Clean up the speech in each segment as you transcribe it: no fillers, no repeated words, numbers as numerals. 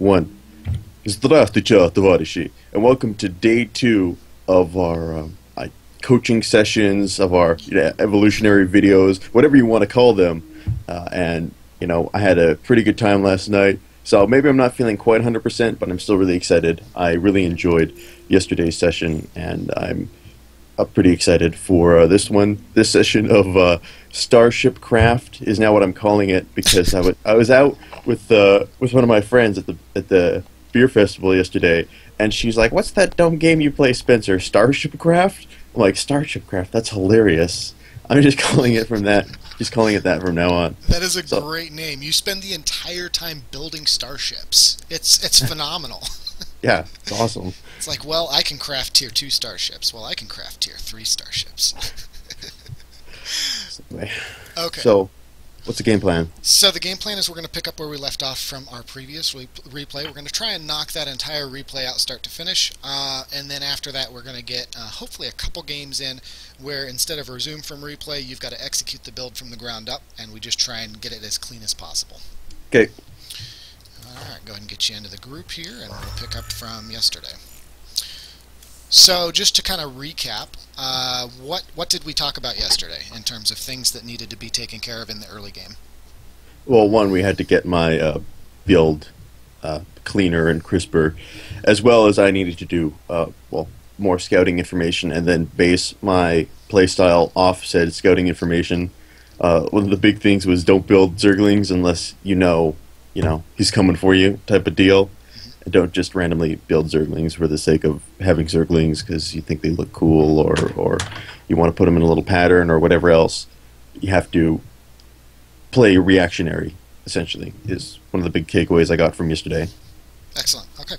One. Здравствуйте, товарищи, and welcome to day two of our coaching sessions, of our evolutionary videos, whatever you want to call them. And, I had a pretty good time last night, so maybe I'm not feeling quite 100%, but I'm still really excited. I really enjoyed yesterday's session, and I'm pretty excited for this one. This session of Starship Craft is now what I'm calling it, because I was out with one of my friends at the beer festival yesterday, and she's like, "What's that dumb game you play, Spencer? Starship Craft?" I'm like, "Starship Craft? That's hilarious." I'm just calling it that from now on. That is a great name. You spend the entire time building starships. It's phenomenal. Yeah, it's awesome. It's like, well, I can craft tier 2 starships. Well, I can craft tier 3 starships. Okay. So, what's the game plan? So the game plan is we're going to pick up where we left off from our previous replay. We're going to try and knock that entire replay out start to finish. And then after that, we're going to get hopefully a couple games in where instead of resume from replay, you've got to execute the build from the ground up, and we just try and get it as clean as possible. Okay. Alright, go ahead and get you into the group here, and we'll pick up from yesterday. So, just to kind of recap, what did we talk about yesterday in terms of things that needed to be taken care of in the early game? Well, one, we had to get my build cleaner and crisper, as well as I needed to do more scouting information, and then base my playstyle off said scouting information. One of the big things was don't build Zerglings unless you know he's coming for you type of deal. And don't just randomly build Zerglings for the sake of having Zerglings because you think they look cool, or you want to put them in a little pattern or whatever else. You have to play reactionary, essentially, is one of the big takeaways I got from yesterday. Excellent. Okay.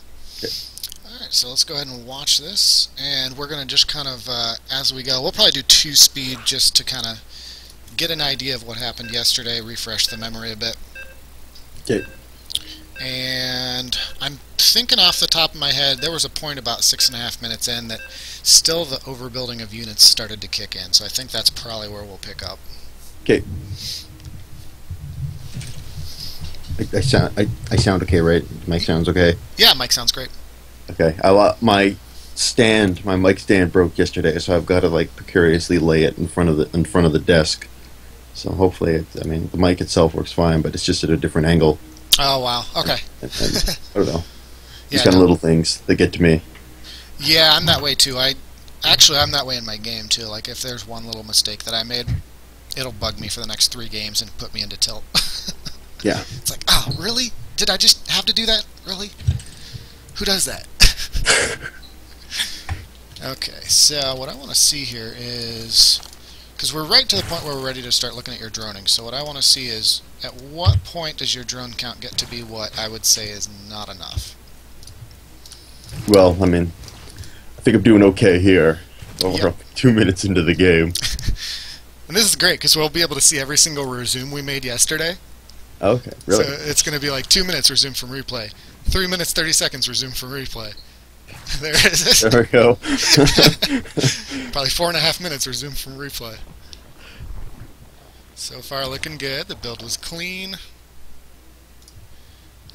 Alright, so let's go ahead and watch this, and we're going to just kind of, as we go, we'll probably do 2 speed just to kind of get an idea of what happened yesterday, refresh the memory a bit. Okay. And I'm thinking off the top of my head, there was a point about 6.5 minutes in that still the overbuilding of units started to kick in, so I think that's probably where we'll pick up. Okay. I sound okay, right? Mike sounds okay? Yeah, Mike sounds great. Okay. My mic stand broke yesterday, so I've got to precariously lay it in front of the desk. So hopefully, the mic itself works fine, but it's just at a different angle. Oh, wow. Okay. And I don't know. These kind of little things that get to me. Yeah, I'm that way too. I'm that way in my game too. Like, if there's one little mistake that I made, it'll bug me for the next 3 games and put me into tilt. Yeah. It's like, oh, really? Did I just have to do that? Really? Who does that? Okay, so what I want to see here is... because we're right to the point where we're ready to start looking at your droning. So what I want to see is, at what point does your drone count get to be what I would say is not enough? Well, I think I'm doing okay here. We're 2 minutes into the game. And this is great, because we'll be able to see every single resume we made yesterday. Okay, really? So it's going to be like 2 minutes resume from replay. 3 minutes, 30 seconds resume from replay. There it is. There we go. Probably 4.5 minutes resume from replay. So far looking good. The build was clean.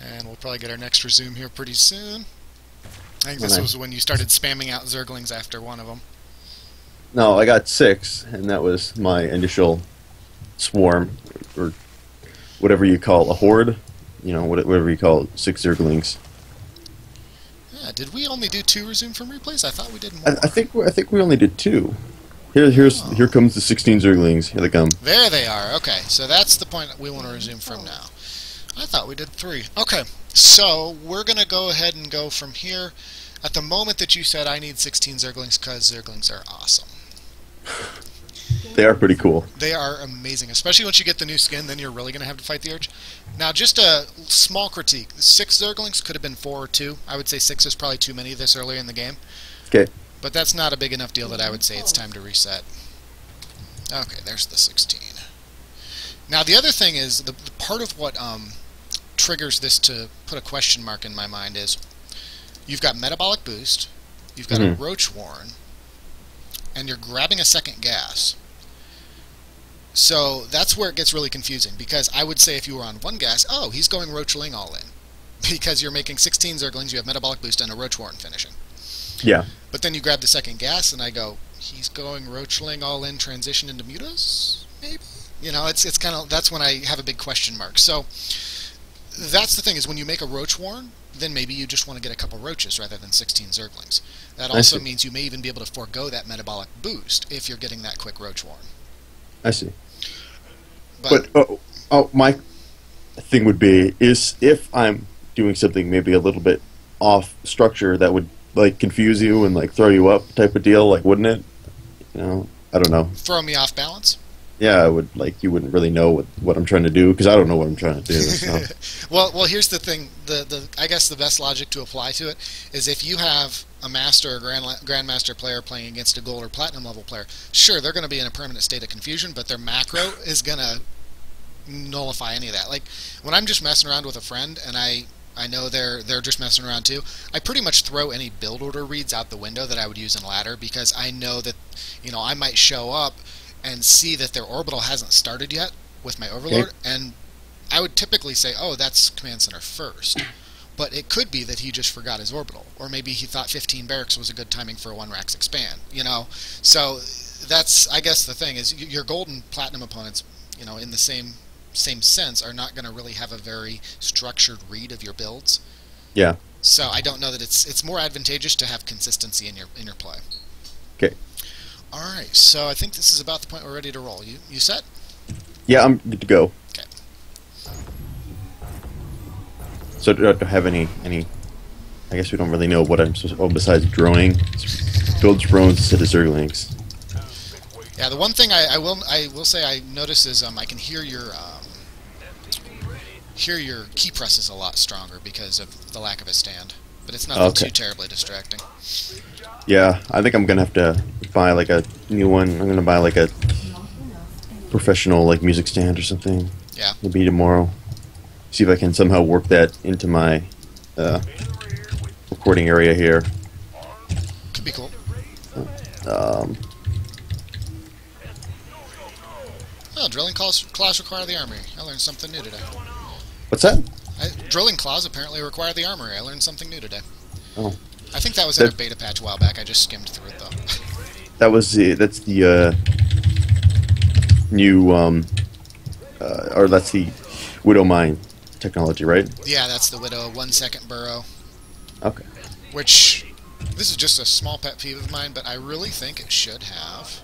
And we'll probably get our next resume here pretty soon. I think this was when you started spamming out Zerglings after one of them. No, I got 6, and that was my initial swarm, or whatever you call a horde. Whatever you call it, 6 Zerglings. Yeah, did we only do 2 resume from replays? I thought we did more. I think we only did 2. Here comes the 16 Zerglings. Here they come. There they are. Okay, so that's the point that we want to resume from now. I thought we did 3. Okay, so we're going to go ahead and go from here. At the moment that you said I need 16 Zerglings, because Zerglings are awesome. They are pretty cool. They are amazing, especially once you get the new skin, then you're really going to have to fight the Urge. Now, just a small critique. 6 Zerglings could have been 4 or 2. I would say 6 is probably too many this early in the game. Okay. But that's not a big enough deal that I would say it's time to reset. Okay, there's the 16. Now, the other thing is, the part of what triggers this to put a question mark in my mind is, you've got Metabolic Boost, you've got a Roach Warren, and you're grabbing a second gas. So that's where it gets really confusing, because I would say if you were on 1 gas, oh, he's going Roachling all in. because you're making 16 Zerglings, you have metabolic boost and a Roach Warren finishing. Yeah. But then you grab the second gas, and I go, he's going Roachling all in transition into mutas, maybe? You know, it's kind of, that's when I have a big question mark. So that's the thing, is when you make a Roach Warren, then maybe you just want to get a couple roaches rather than 16 Zerglings. That also means you may even be able to forego that metabolic boost if you're getting that quick Roach Warren. I see. But my thing would be, is if I'm doing something maybe a little bit off structure that would like confuse you and like throw you up type of deal, like wouldn't it? You know, I don't know. Throw me off balance? Yeah, I would, like, you wouldn't really know what I'm trying to do, because I don't know what I'm trying to do. So. well, here's the thing. I guess the best logic to apply to it is if you have a master or grandmaster player playing against a gold or platinum level player, sure, they're going to be in a permanent state of confusion, but their macro is going to nullify any of that. Like, when I'm just messing around with a friend, and I know they're just messing around too, I pretty much throw any build order reads out the window that I would use in ladder, because I know that, you know, I might show up and see that their orbital hasn't started yet with my overlord, and I would typically say, oh, that's command center first. But it could be that he just forgot his orbital, or maybe he thought 15 barracks was a good timing for a 1-Rax expand, you know? So that's, I guess the thing is, your gold and platinum opponents, you know, in the same sense, are not going to really have a very structured read of your builds. Yeah. So I don't know that it's more advantageous to have consistency in your play. Okay. All right, so I think this is about the point we're ready to roll. You set? Yeah, I'm good to go. Okay. So do I have any? I guess we don't really know what I'm supposed to. Oh, besides droning, build drones instead of Zerglings. Yeah, the one thing I will say I notice is I can hear your key presses a lot stronger because of the lack of a stand, but it's nothing too terribly distracting. Yeah, I think I'm gonna have to buy like a new one. I'm gonna buy like a professional like music stand or something. Yeah. Maybe tomorrow. See if I can somehow work that into my recording area here. Could be cool. Oh, drilling claws require the armory. I learned something new today. What's that? Drilling claws apparently require the armory. I learned something new today. Oh. I think that was in a beta patch a while back. I just skimmed through it, though. That's the new, or that's the Widow Mine technology, right? Yeah, that's the Widow 1-second burrow. Okay. Which, this is just a small pet peeve of mine, but I really think it should have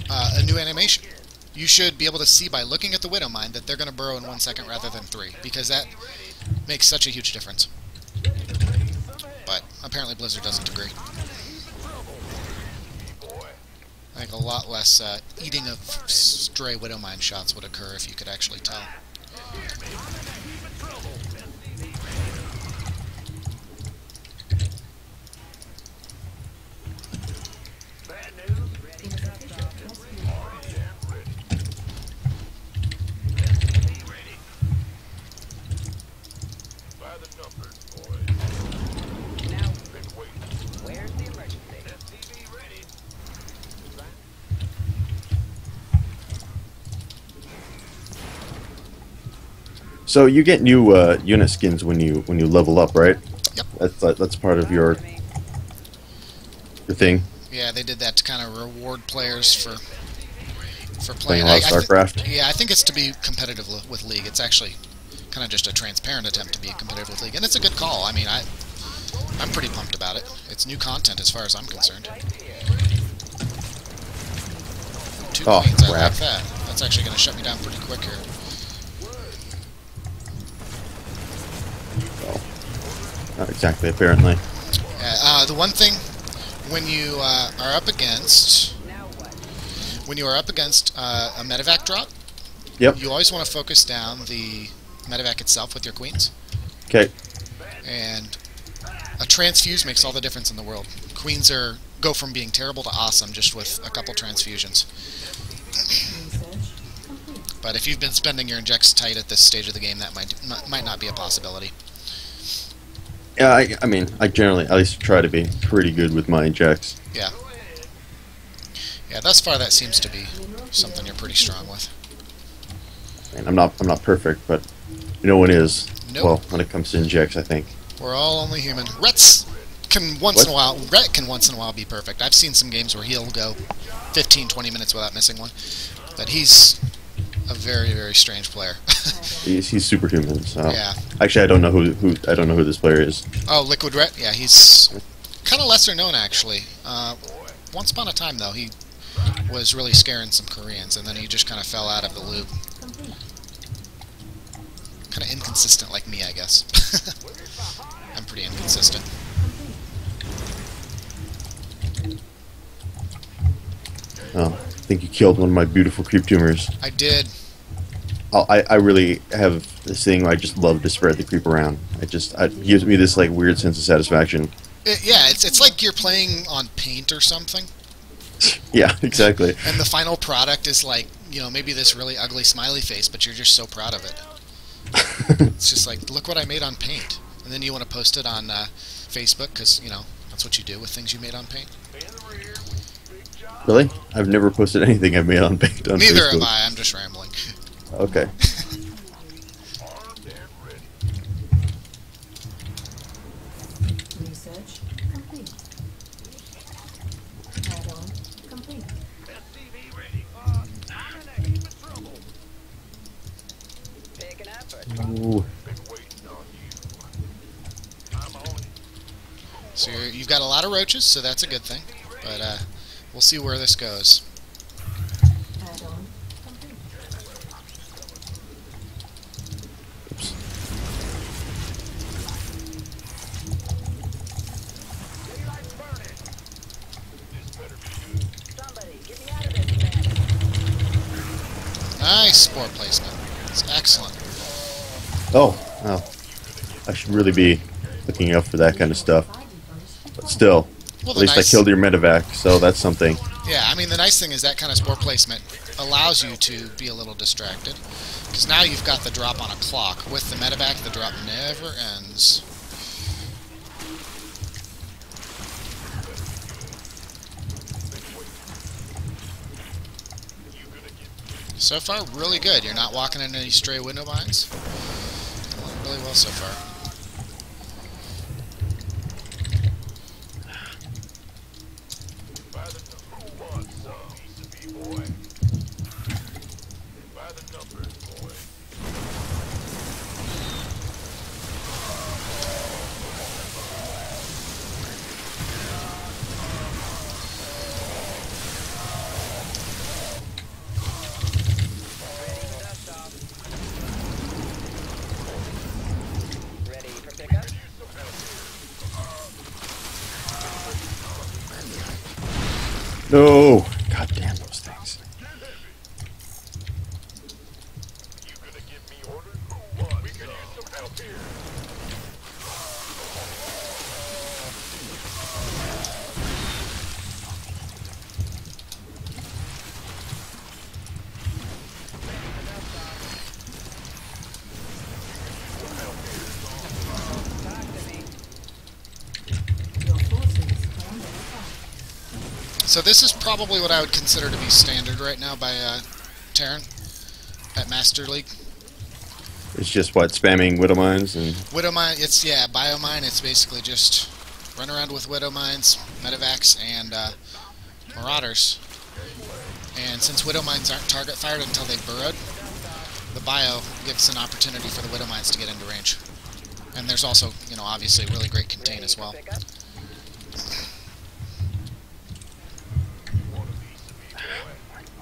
a new animation. You should be able to see by looking at the Widow Mine that they're going to burrow in 1 second rather than 3, because that makes such a huge difference. But apparently Blizzard doesn't agree. I think a lot less eating of stray Widow Mine shots would occur if you could actually tell. So you get new unit skins when you level up, right? Yep. That's part of your thing. Yeah, they did that to kind of reward players for Playing playing. a lot of StarCraft. Yeah, I think it's to be competitive with League. It's actually kind of just a transparent attempt to be competitive with League, and it's a good call. I mean, I'm pretty pumped about it. It's new content as far as I'm concerned. Two queens, I like that. That's actually going to shut me down pretty quick here. Not exactly, apparently. The one thing, when you are up against a medevac drop, Yep. you always want to focus down the medevac itself with your queens. Okay. And a transfuse makes all the difference in the world. Queens go from being terrible to awesome just with a couple transfusions. But if you've been spending your injects tight at this stage of the game, that might not be a possibility. Yeah, I mean, I generally at least try to be pretty good with my injects. Yeah. Yeah, thus far that seems to be something you're pretty strong with. And I'm not perfect, but no one is. Nope. Well, when it comes to injects, I think. We're all only human. Rhett can once in a while be perfect. I've seen some games where he'll go 15, 20 minutes without missing one. But he's a very, very strange player. He's superhuman. So Yeah. actually, I don't know who this player is. Oh, Liquid Rhett? Yeah, he's kind of lesser known, actually. Once upon a time, though, he was really scaring some Koreans, and then he just kind of fell out of the loop. Kind of inconsistent like me, I guess. I'm pretty inconsistent. Oh, I think you killed one of my beautiful creep tumors. I did. I really have this thing where I just love to spread the creep around. It gives me this like weird sense of satisfaction. Yeah, it's like you're playing on Paint or something. Yeah, exactly. And the final product is like, maybe this really ugly smiley face, but you're just so proud of it. It's just like, look what I made on Paint. And then you want to post it on Facebook because, that's what you do with things you made on Paint. Really? I've never posted anything I've made on Paint on Neither Facebook. am I. I'm just rambling. Okay. Research complete. Add-on complete. Ooh. So you've got a lot of roaches, so that's a good thing. But we'll see where this goes. Add-on complete. Oops. Nice spore placement. It's excellent. Oh, I should really be looking out for that kind of stuff. But still, Well, at least I killed your medevac, so that's something. Yeah, I mean, the nice thing is that kind of spore placement allows you to be a little distracted. Because now you've got the drop on a clock. With the medevac, the drop never ends. So far, really good. You're not walking into any stray window mines. Going really well so far. No! God damn those things. Your forces are under attack. So this is probably what I would consider to be standard right now by Terran at Master League. It's just what, spamming widow mines and Widow mine, it's biomine. It's basically just run around with widow mines, medevacs, and marauders. And since widow mines aren't target fired until they've burrowed, the bio gives an opportunity for the widow mines to get into range. And there's also, obviously really great contain as well.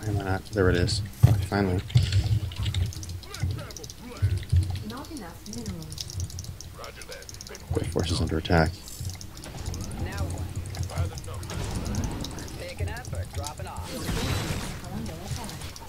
why am I not? There it is. Okay, finally. Not enough minerals. My force is under attack. Picking up or dropping off. Your forces are under attack.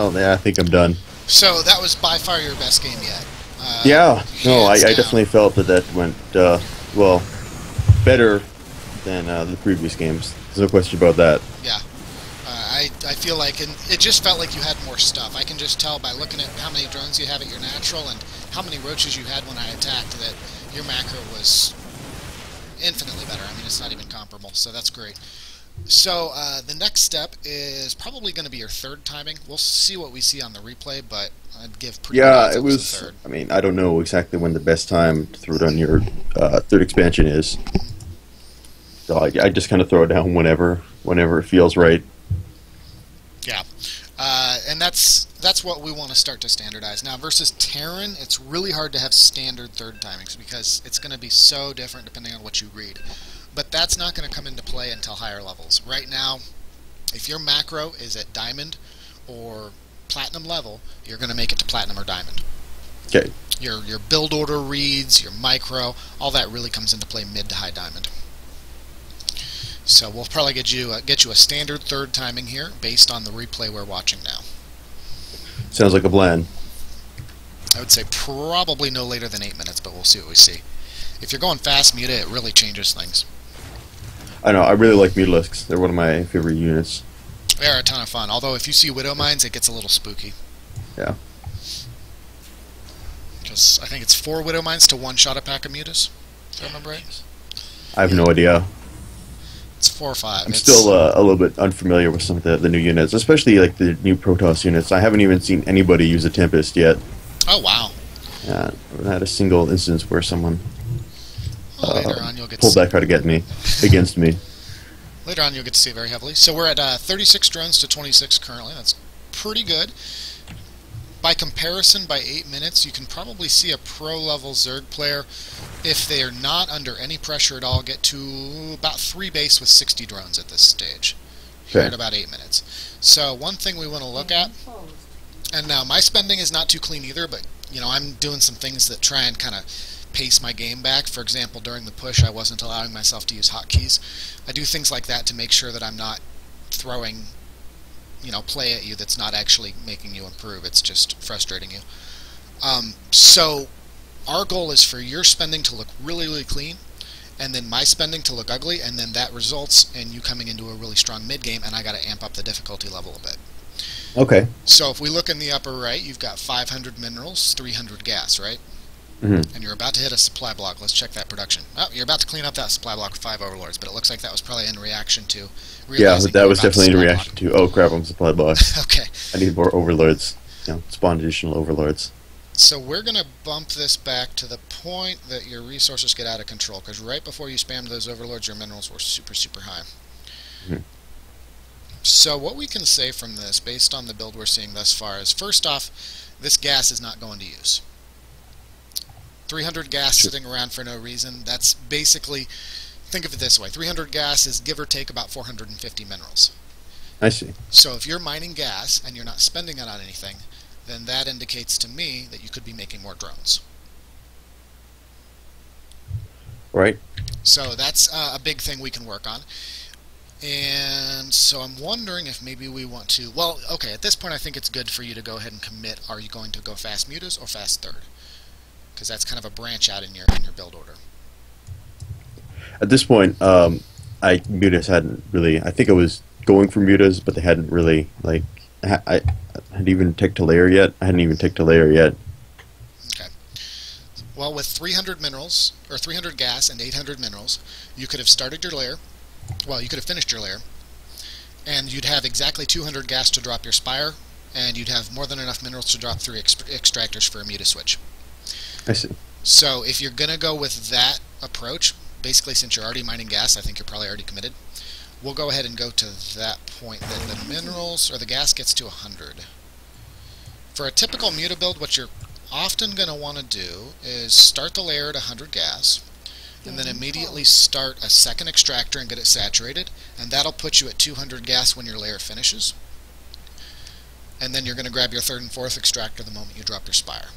Oh, yeah, I think I'm done. So that was by far your best game yet. Yeah, no, I Hands down. definitely felt that went, well, better than the previous games. There's no question about that. Yeah. I feel like, and it just felt like you had more stuff. I can just tell by looking at how many drones you have at your natural and how many roaches you had when I attacked that your macro was infinitely better. I mean, it's not even comparable, so that's great. So the next step is probably going to be your third timing. We'll see what we see on the replay, but I'd give pretty good Yeah, odds it the was, third. I mean, I don't know exactly when the best time to throw down your third expansion is. So I just kind of throw it down whenever it feels right. Yeah, and that's what we want to start to standardize. Now versus Terran, it's really hard to have standard third timings because it's going to be so different depending on what you read. But that's not going to come into play until higher levels. Right now, if your macro is at diamond or platinum level, you're going to make it to platinum or diamond. Okay. Your build order reads, your micro, all that really comes into play mid to high diamond. So we'll probably get you a standard third timing here based on the replay we're watching now. Sounds like a plan. I would say probably no later than 8 minutes, but we'll see what we see. If you're going fast muta, it really changes things. I know, I really like mutalisks. They're one of my favorite units. They're a ton of fun, although if you see widow mines, it gets a little spooky. Yeah. Because I think it's 4 widow mines to one shot a pack of mutas. Do I remember right? I have no idea. It's 4 or 5. I'm still a little bit unfamiliar with some of the new units, especially like the new Protoss units. I haven't even seen anybody use a Tempest yet. Oh, wow. I haven't had a single instance where someone Well, later on you'll get to pulled see back try to get me against me. Later on, you'll get to see it very heavily. So we're at 36 drones to 26 currently. That's pretty good. By comparison, by 8 minutes, you can probably see a pro-level Zerg player, if they are not under any pressure at all, get to about 3 base with 60 drones at this stage. Here Okay. at about 8 minutes. So one thing we want to look at, and now my spending is not too clean either, but you know I'm doing some things that try and kind of pace my game back. For example, during the push, I wasn't allowing myself to use hotkeys. I do things like that to make sure that I'm not throwing, you know, play at you that's not actually making you improve. It's just frustrating you. So our goal is for your spending to look really, really clean, and then my spending to look ugly, and then that results in you coming into a really strong mid game, and I got to amp up the difficulty level a bit. Okay. So if we look in the upper right, you've got 500 minerals, 300 gas, right? Mm-hmm. And you're about to hit a supply block. Let's check that production. Oh, you're about to clean up that supply block with 5 overlords, but it looks like that was probably in reaction to Yeah, realizing that you're was about to definitely in supply reaction to, oh crap, I'm supply block. block. Okay, I need more overlords. You know, spawn additional overlords. so we're going to bump this back to the point that your resources get out of control, because right before you spammed those overlords, your minerals were super, super high. Mhm. So what we can say from this, based on the build we're seeing thus far, is first off, this gas is not going to use. 300 gas sitting around for no reason, that's basically, think of it this way, 300 gas is give or take about 450 minerals. I see. So if you're mining gas and you're not spending it on anything, then that indicates to me that you could be making more drones. Right? So that's a big thing we can work on. And so I'm wondering if maybe we want to, well, okay, at this point I think it's good for you to go ahead and commit. Are you going to go fast mutas or fast third? Because that's kind of a branch out in your build order. At this point, mutas hadn't really. I think I was going for mutas, but they hadn't really like. I hadn't even ticked a layer yet. I hadn't even ticked a layer yet. Okay. Well, with 300 minerals, or 300 gas and 800 minerals, you could have started your layer. Well, you could have finished your layer, and you'd have exactly 200 gas to drop your spire, and you'd have more than enough minerals to drop 3 extractors for a muta switch. I see. So if you're going to go with that approach, basically since you're already mining gas, I think you're probably already committed, we'll go ahead and go to that point. Then the minerals, or the gas gets to 100. For a typical muta build, what you're often going to want to do is start the layer at 100 gas, and then immediately start a second extractor and get it saturated, and that'll put you at 200 gas when your layer finishes. And then you're going to grab your third and fourth extractor the moment you drop your spire.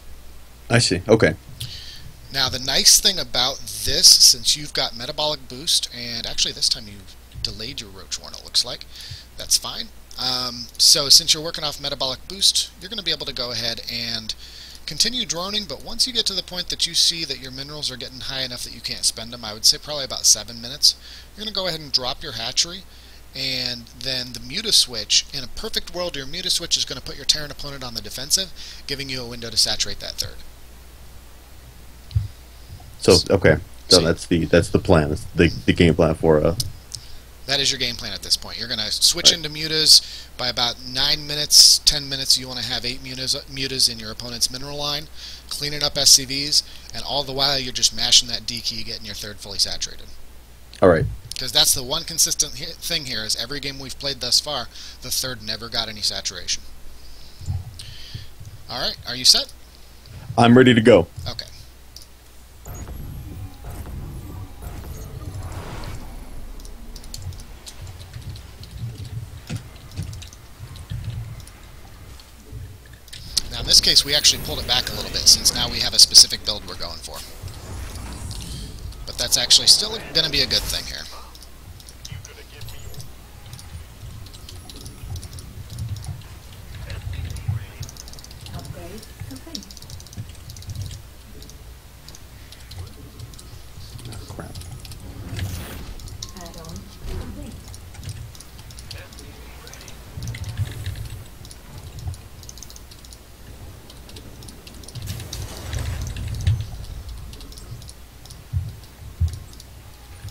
I see. Okay. Now the nice thing about this, since you've got metabolic boost, and actually this time you've delayed your roach warren, it looks like, that's fine. So since you're working off metabolic boost, you're going to be able to go ahead and continue droning, but once you get to the point that you see that your minerals are getting high enough that you can't spend them, I would say probably about 7 minutes, you're going to go ahead and drop your hatchery, and then the mutaswitch, in a perfect world, your mutaswitch is going to put your Terran opponent on the defensive, giving you a window to saturate that third. So okay, so that's the plan. That's the game plan for That is your game plan at this point. You're going to switch into mutas. By about 9 minutes, 10 minutes, you want to have 8 mutas in your opponent's mineral line, cleaning up SCVs, and all the while you're just mashing that D key, getting your third fully saturated. All right. Because that's the one consistent thing here, is every game we've played thus far, the third never got any saturation. Alright, are you set? I'm ready to go. Okay. Now in this case we actually pulled it back a little bit, since now we have a specific build we're going for. But that's actually still going to be a good thing here. Upgrade complete. Oh, crap. Add-on complete.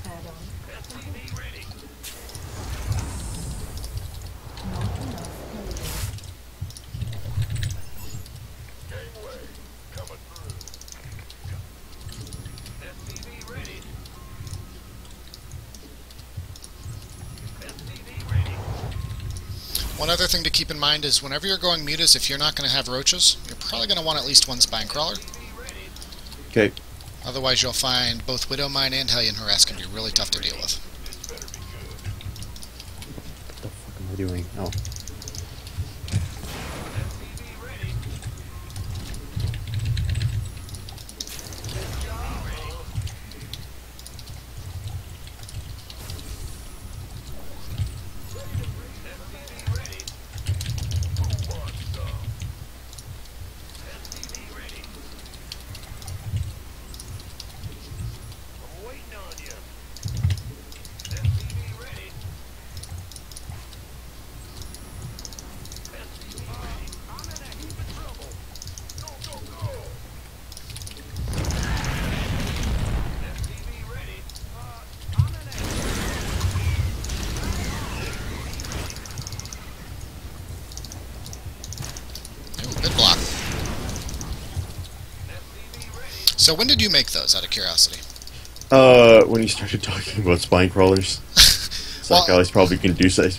Add-on complete. Not enough energy. One other thing to keep in mind is whenever you're going mutas, if you're not going to have roaches, you're probably going to want at least one spine crawler. Okay. Otherwise you'll find both Widowmine and Hellion Harass can be really tough to deal with. What the fuck am I doing? Oh. Ooh, good block. So when did you make those, out of curiosity? When you started talking about spine crawlers, it's like, Well- oh, he's probably gonna do so. He's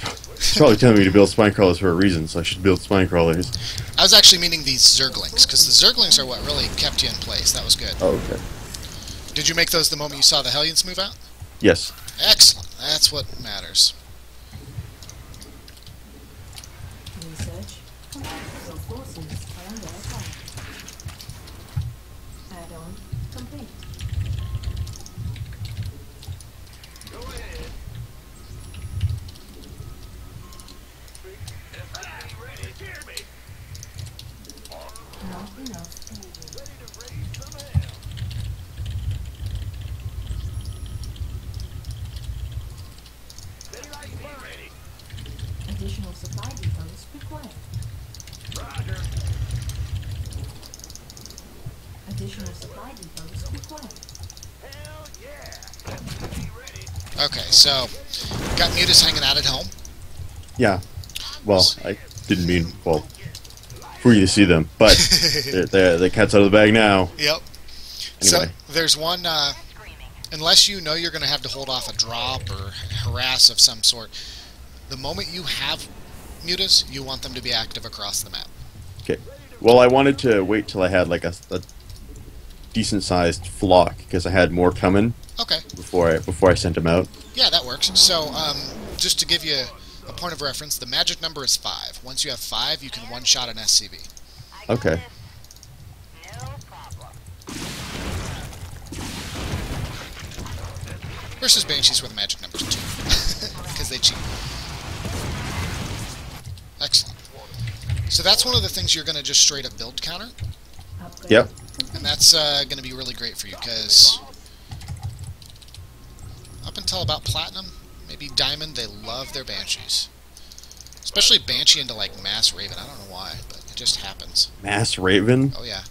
probably telling me to build spine crawlers for a reason, so I should build spine crawlers. I was actually meaning these Zerglings, because the Zerglings are what really kept you in place. That was good. Oh, okay. Did you make those the moment you saw the Hellions move out? Yes. Excellent. That's what matters. Research complete. Your forces are under attack. Add-on complete. Not enough energy. Additional supply depots required. Additional supply depots required. Okay, so got mutas hanging out at home. Yeah. Well, I didn't mean, well, for you to see them, but the cat's out of the bag now. Yep. Anyway. So there's one, unless you know you're going to have to hold off a drop or harass of some sort, the moment you have mutas, you want them to be active across the map. Okay. Well, I wanted to wait till I had like a decent-sized flock because I had more coming Okay. before I sent them out. Yeah, that works. So, just to give you a point of reference, the magic number is 5. Once you have 5, you can one-shot an SCV. Okay. Versus Banshees where the magic number is 2. Because they cheat. So that's one of the things you're going to just straight up build counter, Upgrade. Yep. and that's going to be really great for you, because up until about Platinum, maybe Diamond, they love their Banshees. Especially Banshee into, like, Mass Raven. I don't know why, but it just happens. Mass Raven? Oh, yeah.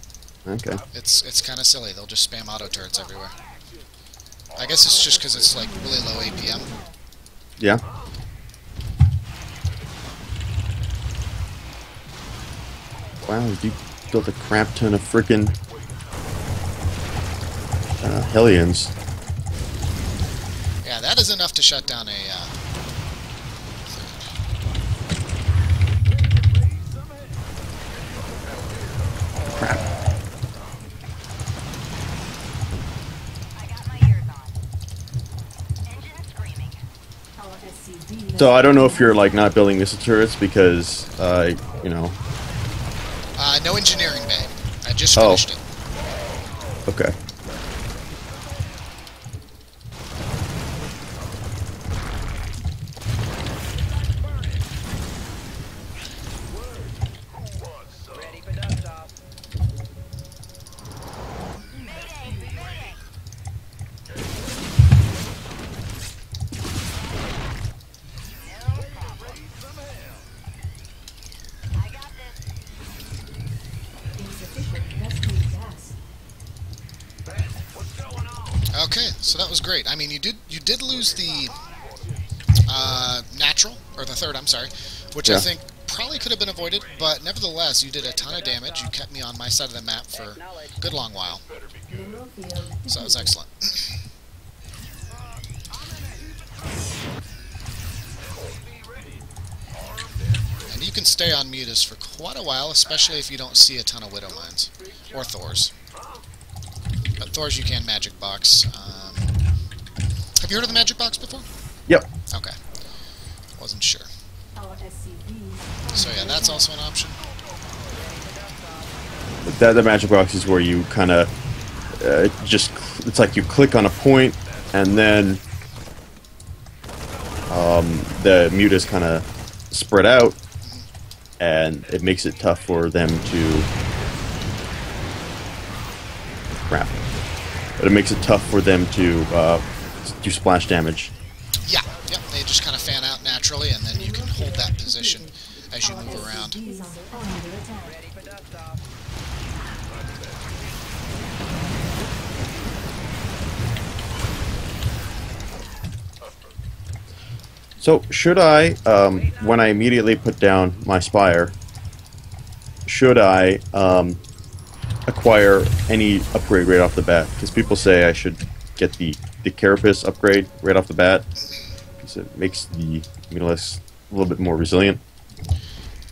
Okay. It's kind of silly. They'll just spam auto turrets everywhere. I guess it's just because it's, like, really low APM. Yeah. Wow, you built a crap ton of frickin' Hellions. Yeah, that is enough to shut down a... Crap. Our SCV. So I don't know if you're like not building missile turrets because, you know. no engineering bay. I just Oh. finished it. Okay. Insufficient rescue gas. Okay, so that was great. I mean, you did lose the natural, or the third, I'm sorry, which I Yeah. think probably could have been avoided, but nevertheless, you did a ton of damage. You kept me on my side of the map for a good long while, Mineral field. so that was excellent. And you can stay on Mutas for quite a while, especially if you don't see a ton of Widow Mines, or Thors. But Thors you can Magic Box. Have you heard of the Magic Box before? Yep. Okay. Wasn't sure. Our SCV. So yeah, that's also an option. The magic box is where you kind of just, it's like you click on a point and then the mutas kind of spread out, and it makes it tough for them to crap. But it makes it tough for them to do splash damage. Yeah, yep. They just kind of fan out naturally, and then you can hold that position as you move around. SCV is under attack. So should I, when I immediately put down my Spire, should I acquire any upgrade right off the bat? Because people say I should get the Carapace upgrade right off the bat, because it makes the mutalisk a little bit more resilient.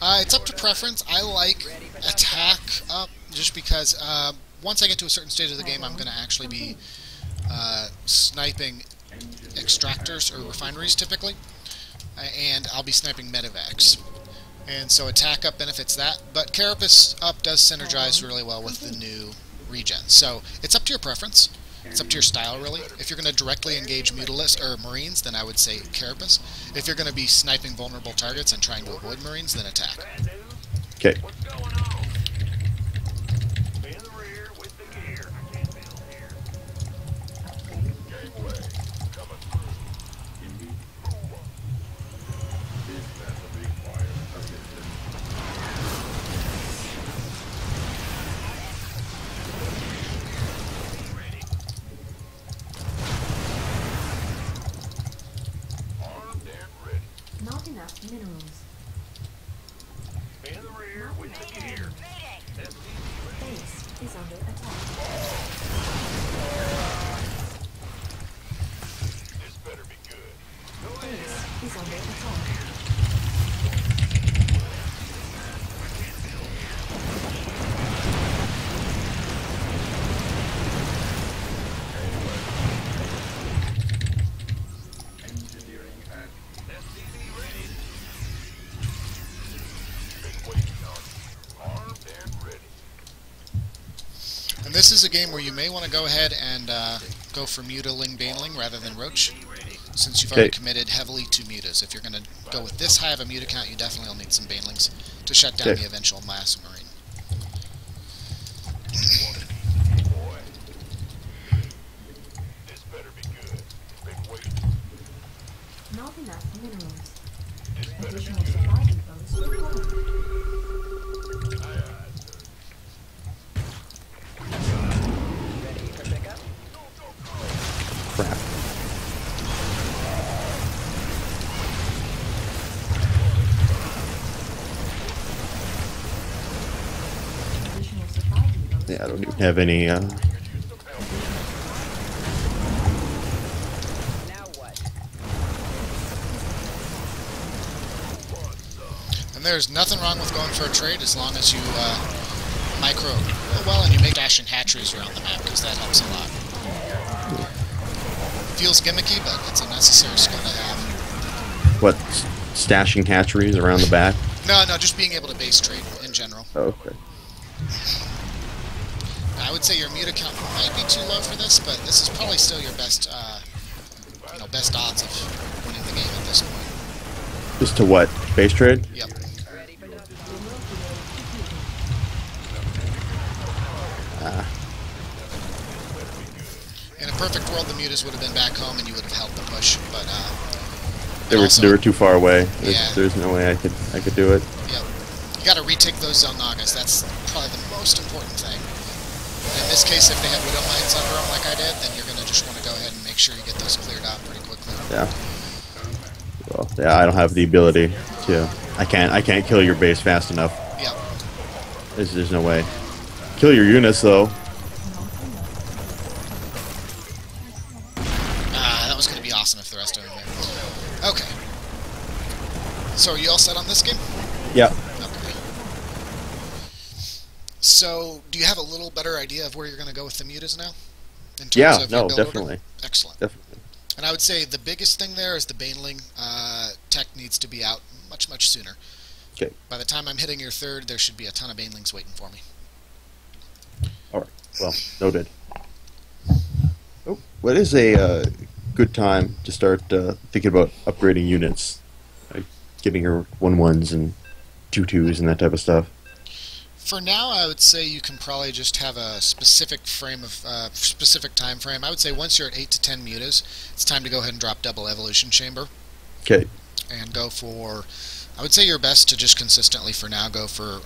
It's up to preference. I like attack up just because once I get to a certain stage of the game, I'm going to actually be sniping extractors or refineries typically, and I'll be sniping medevacs. And so attack up benefits that, but Carapace up does synergize really well with the new regen. So it's up to your preference. It's up to your style, really. If you're going to directly engage mutalisk or marines, then I would say Carapace. If you're going to be sniping vulnerable targets and trying to avoid marines, then attack. Okay. Not enough minerals. Base is under attack. Base is under attack. And this is a game where you may want to go ahead and go for Mutaling Baneling rather than Roach. since you've already committed heavily to mutas. If you're going to go with this high of a muta count, you definitely will need some banelings to shut down the eventual mass marine. Not enough minerals. Additional supply depots required. Crap. Additional supply depots. Yeah, I don't even have any. Now what? And there's nothing wrong with going for a trade as long as you micro well and you make dash and hatcheries around the map, because that helps a lot. Feels gimmicky, but it's a necessary skill to have. What? Stashing hatcheries around the back? No, just being able to base trade in general. Oh, okay. I would say your muta count might be too low for this, but this is probably still your best, best odds of winning the game at this point. Just to what? Base trade? Yep. In a perfect world, the mutas would have been back home and you would have held the push, but They were too far away. Yeah. There's no way I could do it. yep. You got to retake those Zelnagas. That's probably the most important thing. And in this case, if they have Widow Mines under them like I did, then you're going to just want to go ahead and make sure you get those cleared out pretty quickly. Yeah. Well, yeah, I don't have the ability to. I can't kill your base fast enough. Yep. There's no way. Kill your units though. That was going to be awesome if the rest of them were there. Okay. So are you all set on this game? Yeah. Okay. So, do you have a little better idea of where you're going to go with the mutas now? In terms Yeah. of your No. build order? Definitely. Excellent. Definitely. And I would say the biggest thing there is the baneling tech needs to be out much sooner. Okay. By the time I'm hitting your third, there should be a ton of banelings waiting for me. All right. Well, noted. Oh, what is a good time to start thinking about upgrading units, like getting your 1-1s and 2-2s and that type of stuff? For now, I would say you can probably just have a specific specific time frame. I would say once you're at 8 to 10 mutas, it's time to go ahead and drop double evolution chamber Okay. and go for. I would say your best to just consistently for now go for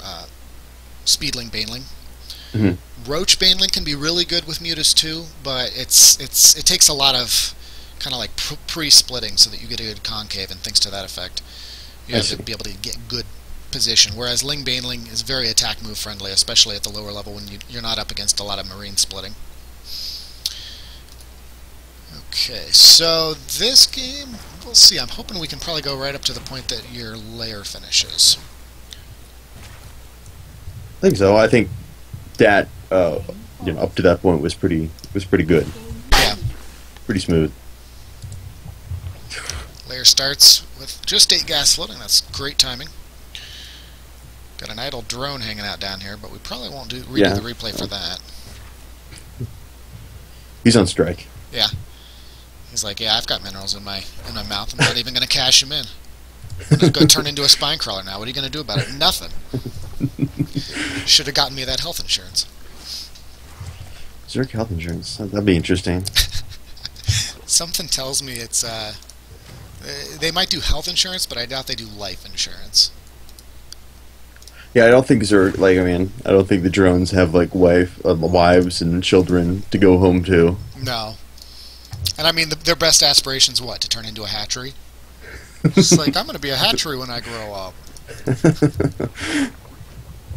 Speedling Baneling. Mhm. Roach Baneling can be really good with mutas too, but it takes a lot of kind of like pre-splitting so that you get a good concave and things to that effect. You have to be able to get good position, whereas Ling Baneling is very attack move friendly, especially at the lower level when you're not up against a lot of marine splitting. Okay, so this game, we'll see. I'm hoping we can probably go right up to the point that your layer finishes. I think so. I think that up to that point was pretty good, Yeah, pretty smooth. layer starts with just 8 gas floating. That's great timing. Got an idle drone hanging out down here, but we probably won't redo the replay for that. He's on strike. Yeah. He's like, yeah, I've got minerals in my mouth. I'm not even going to cash them in. I'm going to go turn into a spine crawler now. What are you going to do about it? Nothing. Should have gotten me that health insurance. Zerk health insurance. That'd be interesting. Something tells me it's they might do health insurance, but I doubt they do life insurance. Yeah, I don't think Zerk. I don't think the drones have wives and children to go home to. No. And I mean, their best aspiration's what? To turn into a hatchery? It's like, I'm going to be a hatchery when I grow up.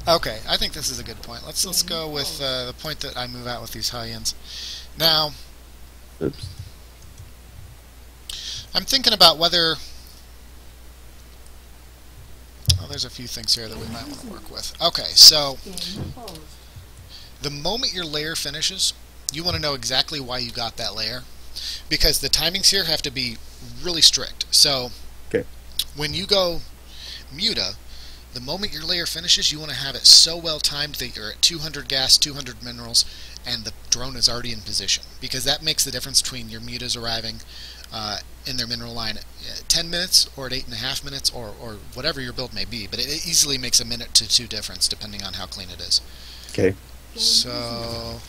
Okay, I think this is a good point. Let's go with the point that I move out with these Hellions. Now, Oops. I'm thinking about whether... Oh, there's a few things here that we might want to work with. Okay, so the moment your layer finishes, you want to know exactly why you got that layer, because the timings here have to be really strict. So Okay. when you go muta, the moment your layer finishes, you want to have it so well timed that you're at 200 gas, 200 minerals, and the drone is already in position. Because that makes the difference between your mutas arriving in their mineral line at 10 minutes or at 8.5 minutes or whatever your build may be. But it easily makes a minute to 2 difference depending on how clean it is. Okay. So,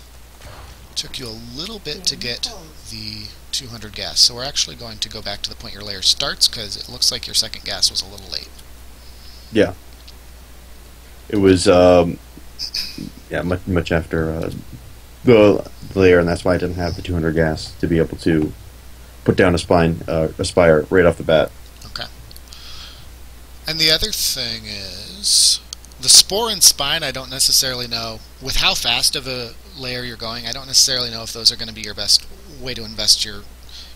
took you a little bit to get the 200 gas. So we're actually going to go back to the point your layer starts because it looks like your second gas was a little late. Yeah. It was, yeah, much after the layer, and that's why I didn't have the 200 gas to be able to put down a spire right off the bat. Okay. And the other thing is, the spore and spine, I don't necessarily know, with how fast of a layer you're going, I don't necessarily know if those are going to be your best way to invest your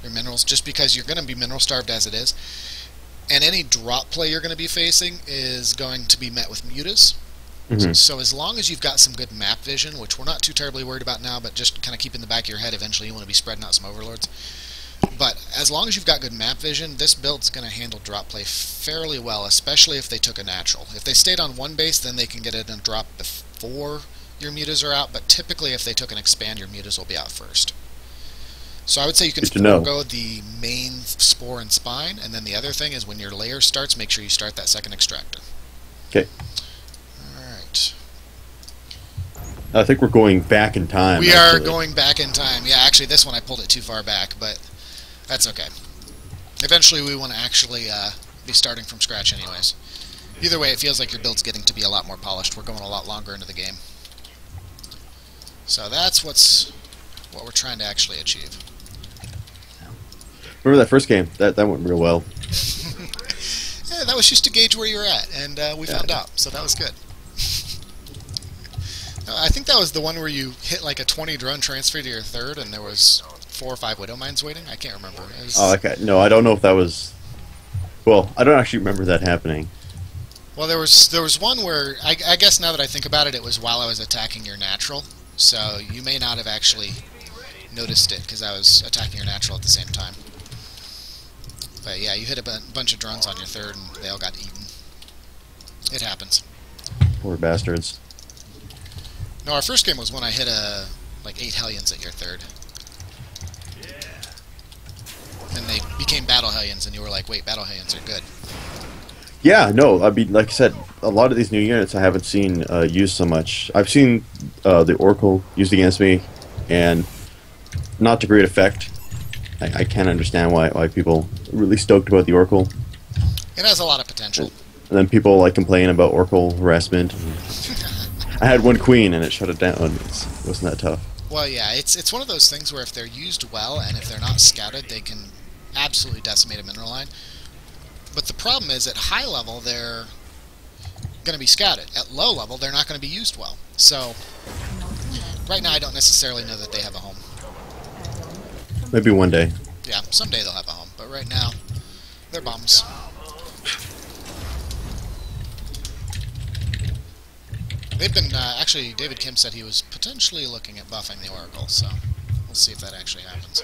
minerals, just because you're going to be mineral starved as it is. And any drop play you're going to be facing is going to be met with mutas. Mm-hmm. So as long as you've got some good map vision, which we're not too terribly worried about now, but just kind of keep in the back of your head, eventually you want to be spreading out some overlords. But as long as you've got good map vision, this build's going to handle drop play fairly well, especially if they took a natural. If they stayed on one base, then they can get it in a drop before your mutas are out, but typically if they took an expand, your mutas will be out first. So I would say you can forego the main spore and spine, and then the other thing is when your layer starts, make sure you start that second extractor. Okay. Alright. I think we're going back in time. We are going back in time. Yeah, actually this one I pulled it too far back, but that's okay. Eventually we want to actually be starting from scratch anyways. Either way, it feels like your build's getting to be a lot more polished. We're going a lot longer into the game. So that's what we're trying to actually achieve. Remember that first game? That went real well. Yeah, that was just to gauge where you were at, and we found out, so that was good. I think that was the one where you hit like a 20 drone transfer to your third, and there was 4 or 5 Widow Mines waiting? I can't remember. Oh, okay. No, I don't know if that was... Well, I don't actually remember that happening. Well, there was one where, I guess now that I think about it, it was while I was attacking your natural, so you may not have actually noticed it, because I was attacking your natural at the same time. But yeah, you hit a bunch of drones on your third, and they all got eaten. It happens. Poor bastards. No, our first game was when I hit like 8 Hellions at your third. And they became Battle Hellions, and you were like, wait, Battle Hellions are good. Yeah, no, I mean, like I said, a lot of these new units I haven't seen used so much. I've seen the Oracle used against me, and not to great effect. I can't understand why people are really stoked about the Oracle. It has a lot of potential. And then people like complain about Oracle harassment. I had one queen and it shut it down. It wasn't that tough. Well, yeah, it's one of those things where if they're used well and if they're not scouted, they can absolutely decimate a mineral line. But the problem is, at high level, they're going to be scouted. At low level, they're not going to be used well. So, right now, I don't necessarily know that they have a home. Maybe one day. Yeah, someday they'll have a home. But right now, they're bums. They've been, actually, David Kim said he was potentially looking at buffing the Oracle, so we'll see if that actually happens.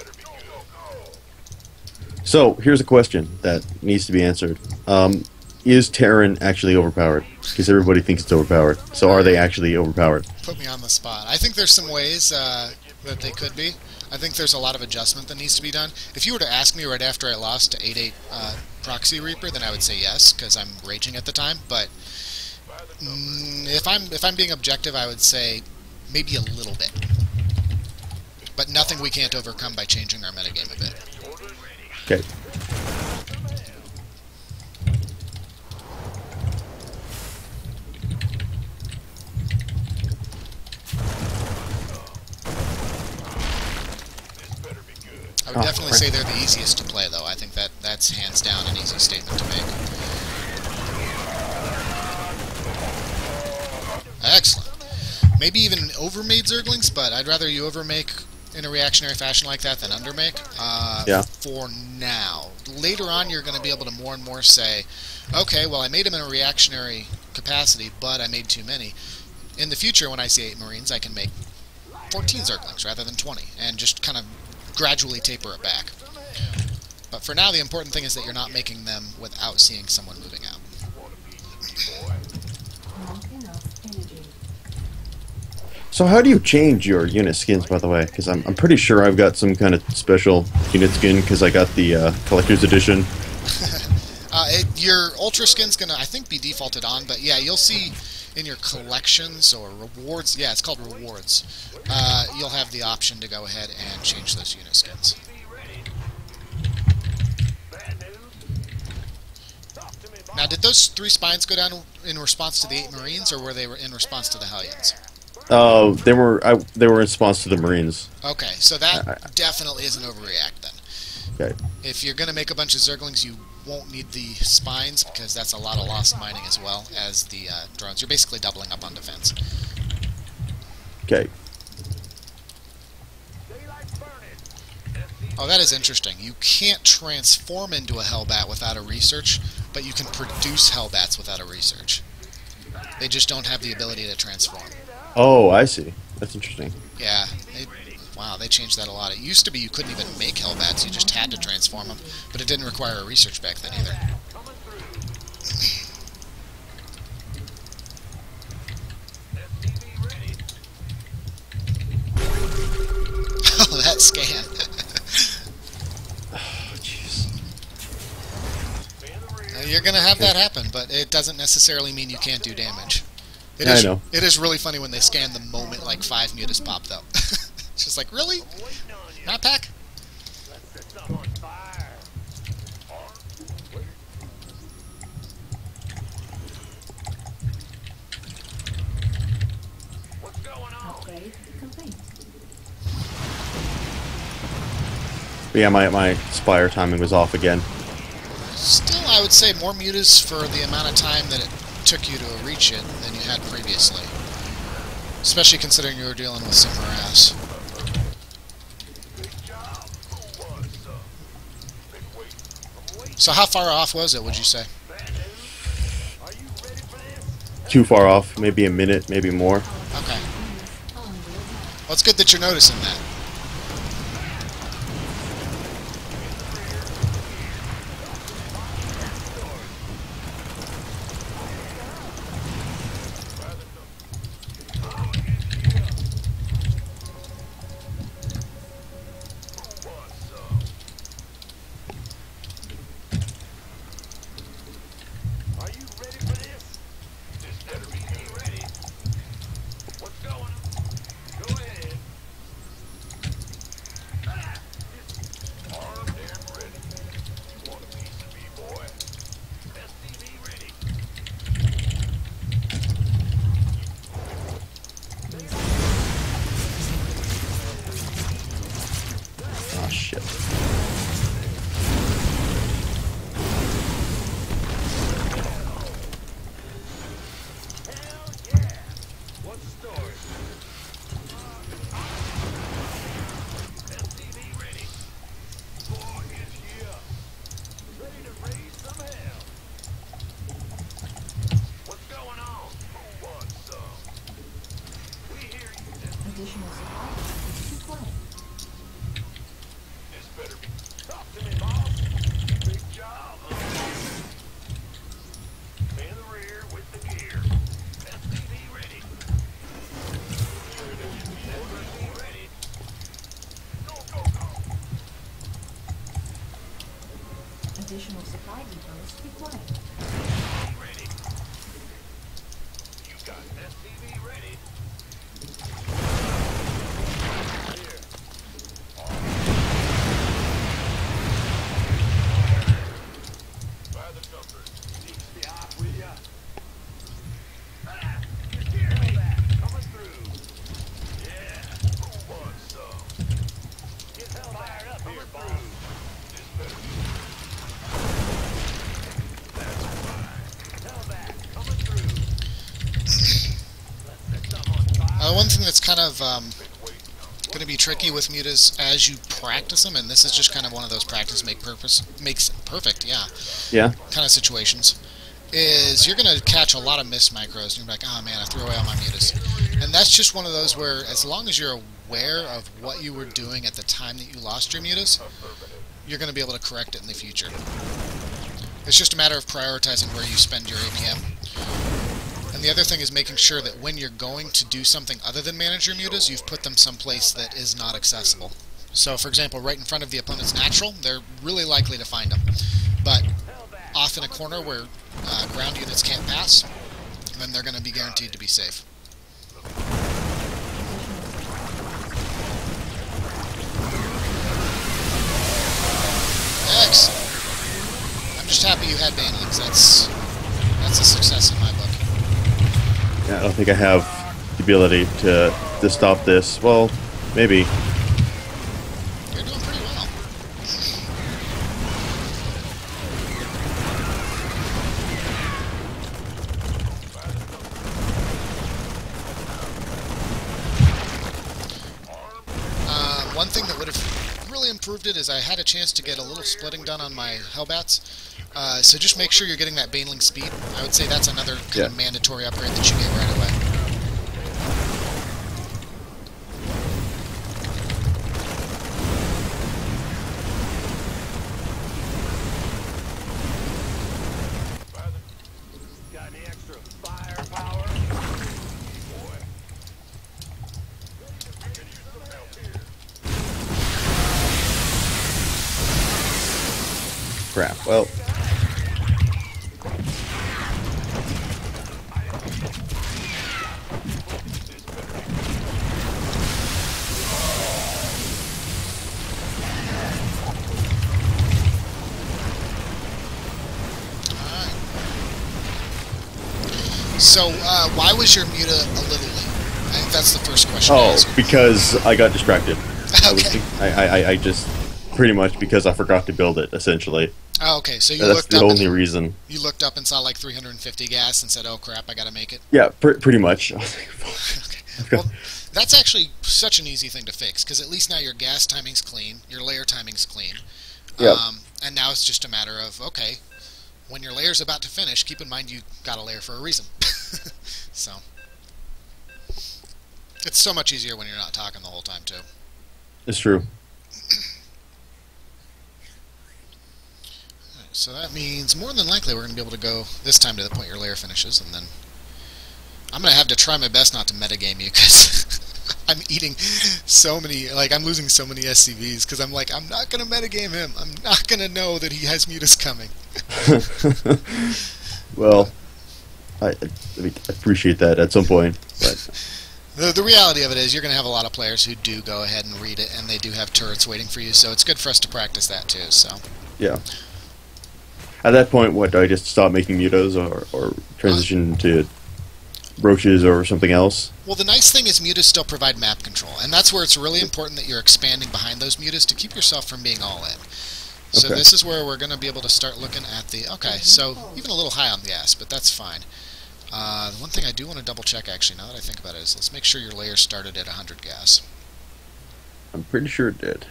So, here's a question that needs to be answered. Is Terran actually overpowered? Because everybody thinks it's overpowered. So are they actually overpowered? Put me on the spot. I think there's some ways that they could be. I think there's a lot of adjustment that needs to be done. If you were to ask me right after I lost to 8-8 Proxy Reaper, then I would say yes, because I'm raging at the time. But if I'm being objective, I would say maybe a little bit. But nothing we can't overcome by changing our metagame a bit. Okay. I would definitely say they're the easiest to play, though. I think that's hands down an easy statement to make. Excellent. Maybe even overmade Zerglings, but I'd rather you overmake in a reactionary fashion like that than undermake. Yeah. For now. Later on, you're going to be able to more and more say, okay, well, I made them in a reactionary capacity, but I made too many. In the future, when I see 8 Marines, I can make 14 Zerglings rather than 20, and just kind of gradually taper it back. But for now, the important thing is that you're not making them without seeing someone moving out. So how do you change your unit skins, by the way? Because I'm pretty sure I've got some kind of special unit skin because I got the collector's edition. Your Ultra skin's gonna, I think, be defaulted on, but yeah, you'll see in your collections or rewards, yeah, it's called rewards, you'll have the option to go ahead and change those unit skins. Now, did those 3 spines go down in response to the 8 Marines, or were they in response to the Hellions? They were in response to the Marines. Okay, so that definitely is an overreact then. Okay. If you're going to make a bunch of Zerglings, you won't need the spines, because that's a lot of lost mining as well as the drones. You're basically doubling up on defense. Okay. Oh, that is interesting. You can't transform into a Hellbat without a research, but you can produce Hellbats without a research. They just don't have the ability to transform. Oh, I see. That's interesting. Yeah. Wow, they changed that a lot. It used to be you couldn't even make Hellbats, you just had to transform them, but it didn't require a research back then either. Oh, that scan. Oh, jeez. You're going to have that happen, but it doesn't necessarily mean you can't do damage. I know. It is really funny when they scan the moment like 5 mutas popped up. It's just like, really? Not pack? Upgrade complete. But yeah, my Spire timing was off again. Still, I would say more mutas for the amount of time that it took you to reach it than you had previously. Especially considering you were dealing with some harass. So how far off was it, would you say? Too far off, maybe a minute, maybe more. Okay. Well, it's good that you're noticing that. Oh shit. Additional supply. Additional supply depots required. One thing that's kind of going to be tricky with mutas as you practice them, and this is just kind of one of those practice makes perfect, Yeah. kind of situations, is you're going to catch a lot of missed micros, and you're like, oh man, I threw away all my mutas. And that's just one of those where, as long as you're aware of what you were doing at the time that you lost your mutas, you're going to be able to correct it in the future. It's just a matter of prioritizing where you spend your APM. And the other thing is making sure that when you're going to do something other than manage your mutas, you've put them someplace that is not accessible. So, for example, right in front of the opponent's natural, they're really likely to find them. But off in a corner where ground units can't pass, then they're going to be guaranteed to be safe. Excellent. I'm just happy you had banelings. That's a success in my book. Yeah, I don't think I have the ability to stop this. Well, maybe. You're doing pretty well. One thing that would have really improved it is I had a chance to get a little splitting done on my Hellbats. So just make sure you're getting that baneling speed. I would say that's another kind of mandatory upgrade that you get right away. Got any extra firepower? Boy. Crap. Well. So, why was your muta a little late? I think that's the first question I Oh, ask. because I got distracted. Okay. I just pretty much because I forgot to build it. Essentially, Oh, okay. So you that's looked the up. only reason. You looked up and saw like 350 gas and said, "Oh crap, I gotta make it." Yeah, pretty much. Okay. Well, that's actually such an easy thing to fix because at least now your gas timing's clean, your layer timing's clean. Yep. And now it's just a matter of okay, when your layer's about to finish, keep in mind you got a layer for a reason. So it's so much easier when you're not talking the whole time too. It's true. So that means more than likely we're going to be able to go this time to the point your layer finishes, and then I'm going to have to try my best not to metagame you because I'm eating so many, like I'm losing so many SCVs because I'm like, I'm not going to metagame him. I'm not going to know that he has mutas coming. Well, I appreciate that at some point, but The reality of it is you're going to have a lot of players who do go ahead and read it, and they do have turrets waiting for you, so it's good for us to practice that too. So yeah. At that point, what, do I just stop making mutas or transition to roaches or something else? Well, the nice thing is mutas still provide map control, and that's where it's really important that you're expanding behind those mutas to keep yourself from being all in. So Okay. this is where we're going to be able to start looking at the... Okay, so even a little high on the gas, but that's fine. The one thing I do want to double check, actually, now that I think about it, is let's make sure your layer started at 100 gas. I'm pretty sure it did.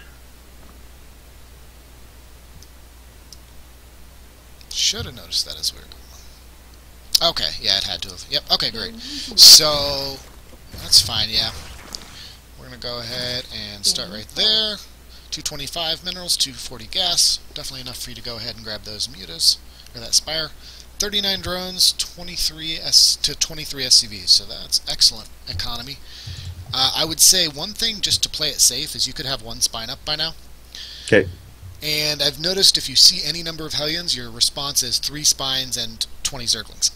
Should have noticed that as we were going. Okay, yeah, it had to have. Yep, okay, great. So, that's fine, yeah. We're going to go ahead and start right there. 225 minerals, 240 gas. Definitely enough for you to go ahead and grab those mutas, or that spire. 39 drones, 23 SCVs, so that's excellent economy. I would say one thing just to play it safe is you could have one spine up by now. Okay. And I've noticed if you see any number of Hellions, your response is 3 spines and 20 Zerglings,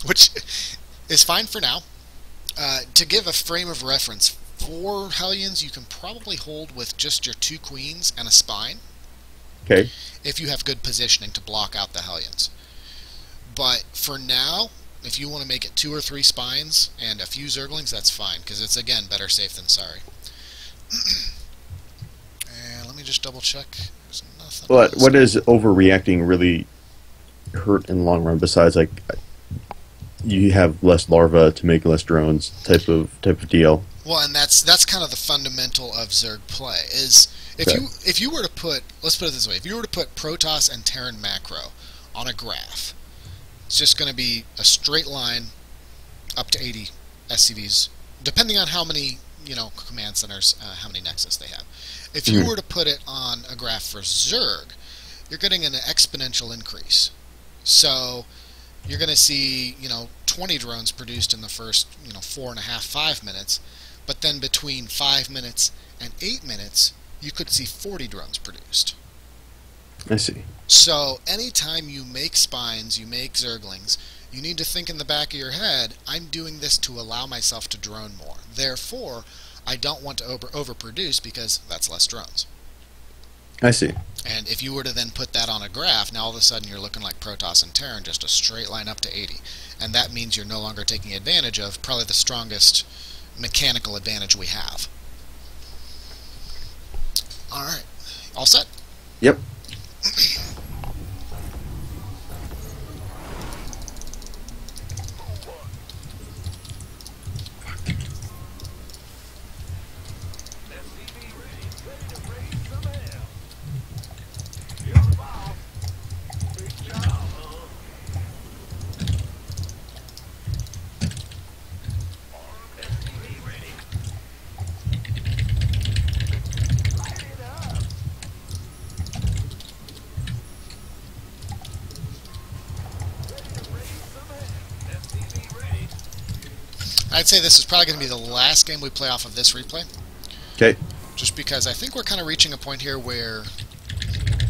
which is fine for now. To give a frame of reference, 4 Hellions you can probably hold with just your 2 queens and a spine. Okay. If you have good positioning to block out the Hellions. But for now, if you want to make it 2 or 3 spines and a few Zerglings, that's fine, because it's, again, better safe than sorry. And let me just double check. There's nothing But else. what does overreacting really hurt in the long run besides, like, you have less larvae to make less drones type of deal? Well, and that's kind of the fundamental of Zerg play, is if you were to put, let's put it this way, if you were to put Protoss and Terran macro on a graph, it's just going to be a straight line up to 80 SCVs, depending on how many, command centers, how many nexus they have. If you were to put it on a graph for Zerg, you're getting an exponential increase. So you're going to see, 20 drones produced in the first 4.5, 5 minutes, but then between 5 minutes and 8 minutes you could see 40 drones produced. I see. So anytime you make spines, you make zerglings, you need to think in the back of your head, I'm doing this to allow myself to drone more. Therefore, I don't want to overproduce because that's less drones. I see. And if you were to then put that on a graph, now all of a sudden you're looking like Protoss and Terran, just a straight line up to 80. And that means you're no longer taking advantage of probably the strongest mechanical advantage we have. Alright. All set? Yep. I'd say this is probably going to be the last game we play off of this replay. Okay. Just because I think we're kind of reaching a point here where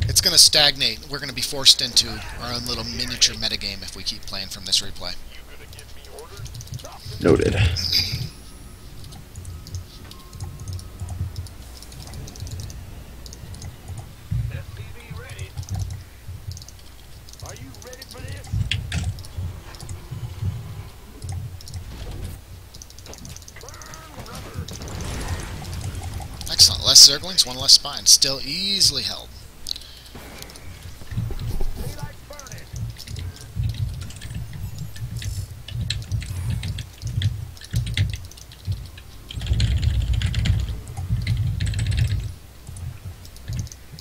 it's going to stagnate. We're going to be forced into our own little miniature metagame if we keep playing from this replay. Noted. Are you ready for this? Excellent. Less zerglings, one less spine. Still easily held. Daylight burning.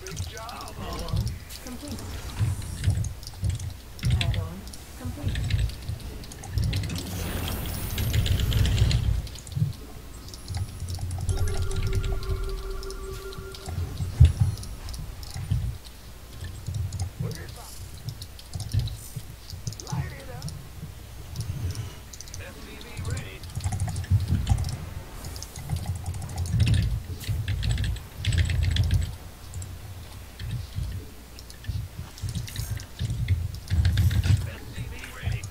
Good job. Add-on complete. Add-on complete. Look at that. Light it up. SCV ready. SCV ready.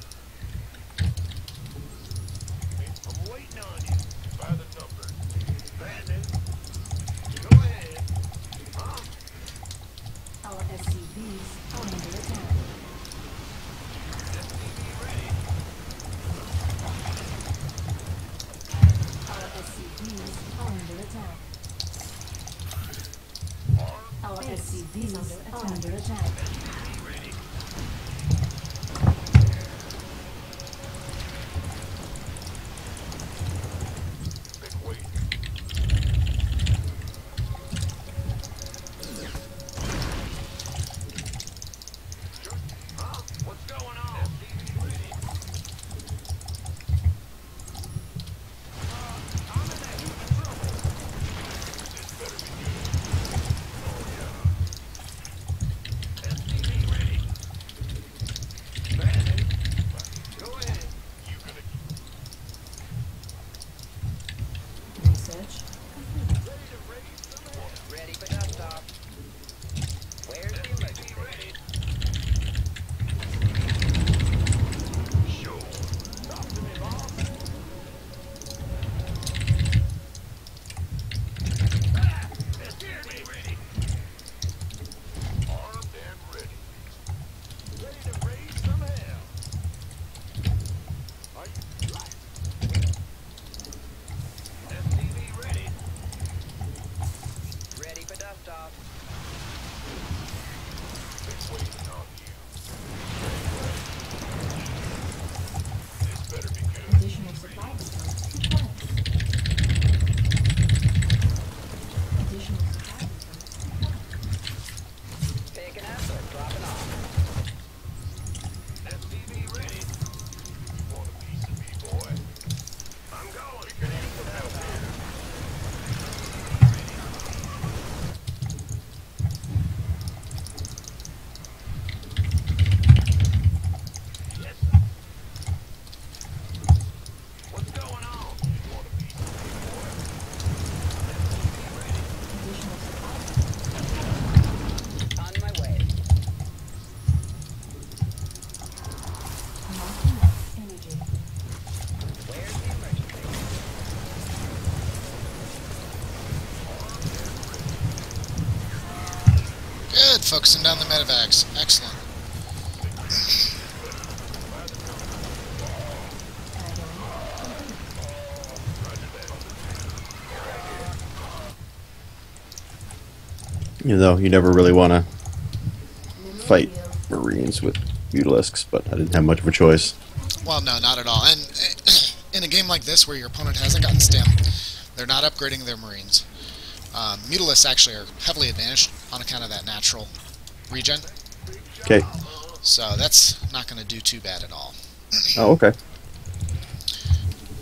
I'm waiting on you. By the number. Brandon. Go ahead. Huh? Our SCVs are under attack. SCV ready. Our SCVs are under attack. Our SCVs are under attack. SCV ready. Big wait. Huh? What's going on? SCV ready. I'm in that huge trouble. This better be good. Oh yeah. SCV ready. Bandit. Go ahead. You gonna Research complete. ready to raise some hell? Ready for desktop. Where's the SCV electric? ready. Sure. Talk to me, boss. SCV ready. Armed and ready. Ready to raise some hell. Are you light? SCV ready. Ready for desktop. Been waiting on you. This better be good. Additional supply depots required. Additional supply depots required. Picking up or dropping off. SCV ready. Want a piece of me, boy? I'm going. We can eat some help here. Good, focusing down the medevacs. Excellent. You know, you never really want to Mineral fight field. Marines with mutalisks, but I didn't have much of a choice. Well, no, not at all. And in a game like this where your opponent hasn't gotten stem, they're not upgrading their Marines. Mutalisks actually are heavily advantaged on account of that natural regen. Okay. So that's not going to do too bad at all. Oh, okay.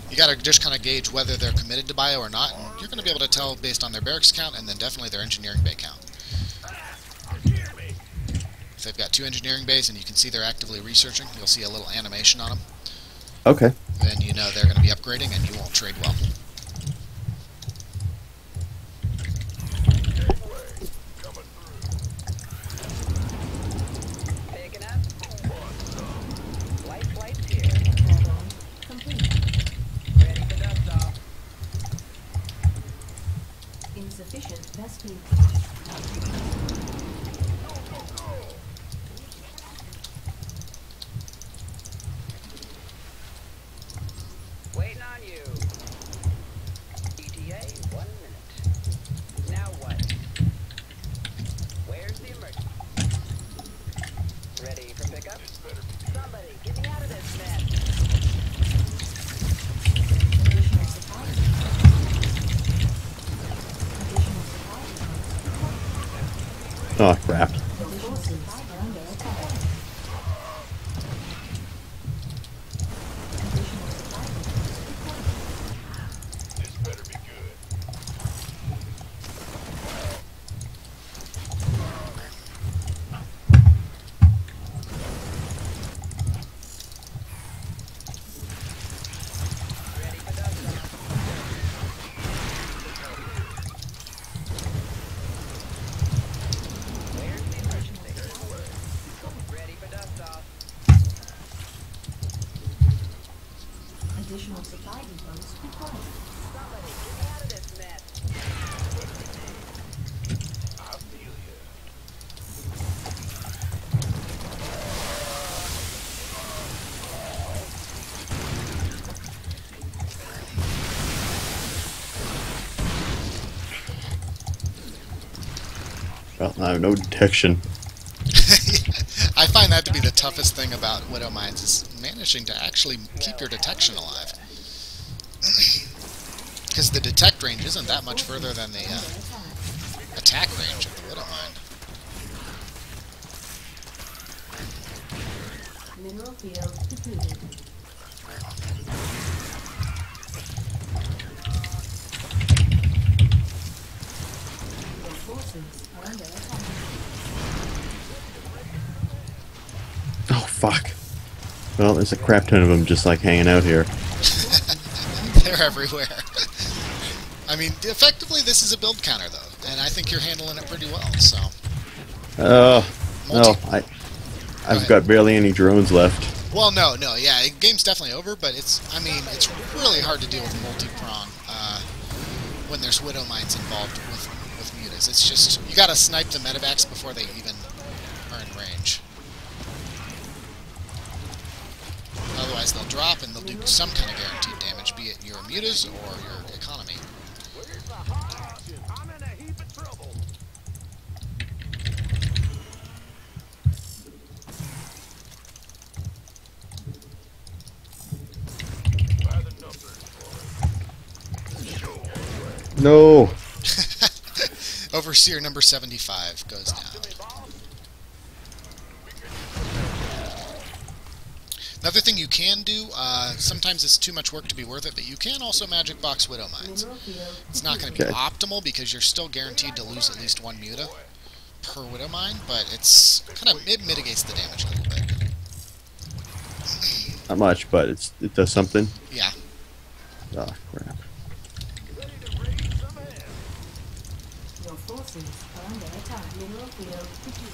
You got to just kind of gauge whether they're committed to bio or not, and you're going to be able to tell based on their barracks count and then definitely their engineering bay count. If they've got 2 engineering bays and you can see they're actively researching, you'll see a little animation on them, Okay. then you know they're going to be upgrading and you won't trade well. Picking up. Flight's here. Add-on complete. Ready for dust off. Insufficient Vespine. Waiting on you. ETA, 1 minute. Now what? Where's the emergency? Ready for pickup? Somebody, get me out of this mess. Additional supply. Additional supply. Oh, crap. Your forces are under attack. Additional supply. This better be good. Ready for dust off. Where's the emergency? Ready for dust off. Additional supply depots required. Somebody, get me out of this mess. I feel ya. Well, I have no detection. I find that to be the toughest thing about Widow Mines is managing to actually keep your detection alive. Because the detect range isn't that much further than the attack range of the Widow Mine. Mineral field depleted. Your forces are under attack. Oh, fuck. Well, there's a crap ton of them just like hanging out here. They're everywhere. I mean, effectively, this is a build counter, though, and I think you're handling it pretty well. So, No, Multi- I've ahead. got barely any drones left. well, no, yeah, game's definitely over, but I mean, it's really hard to deal with multi-prong when there's Widow Mines involved with mutas. It's just you got to snipe the medevacs before they even are in range. Otherwise, they'll drop and they'll do some kind of guaranteed damage, be it your mutas or your economy. Where's the hot? I'm in a heap of trouble. By the numbers, boy. No. Overseer number 75 goes down. Another thing you can do, sometimes it's too much work to be worth it, but you can also magic box Widow Mines. Mineral field It's not going to be Okay. optimal because you're still guaranteed to lose at least 1 muta per Widow Mine, but it's it mitigates the damage a little bit. Not much, but it does something. Yeah. Oh, crap. Ready to raise some hell. Your forces are under attack. Mineral field depleted.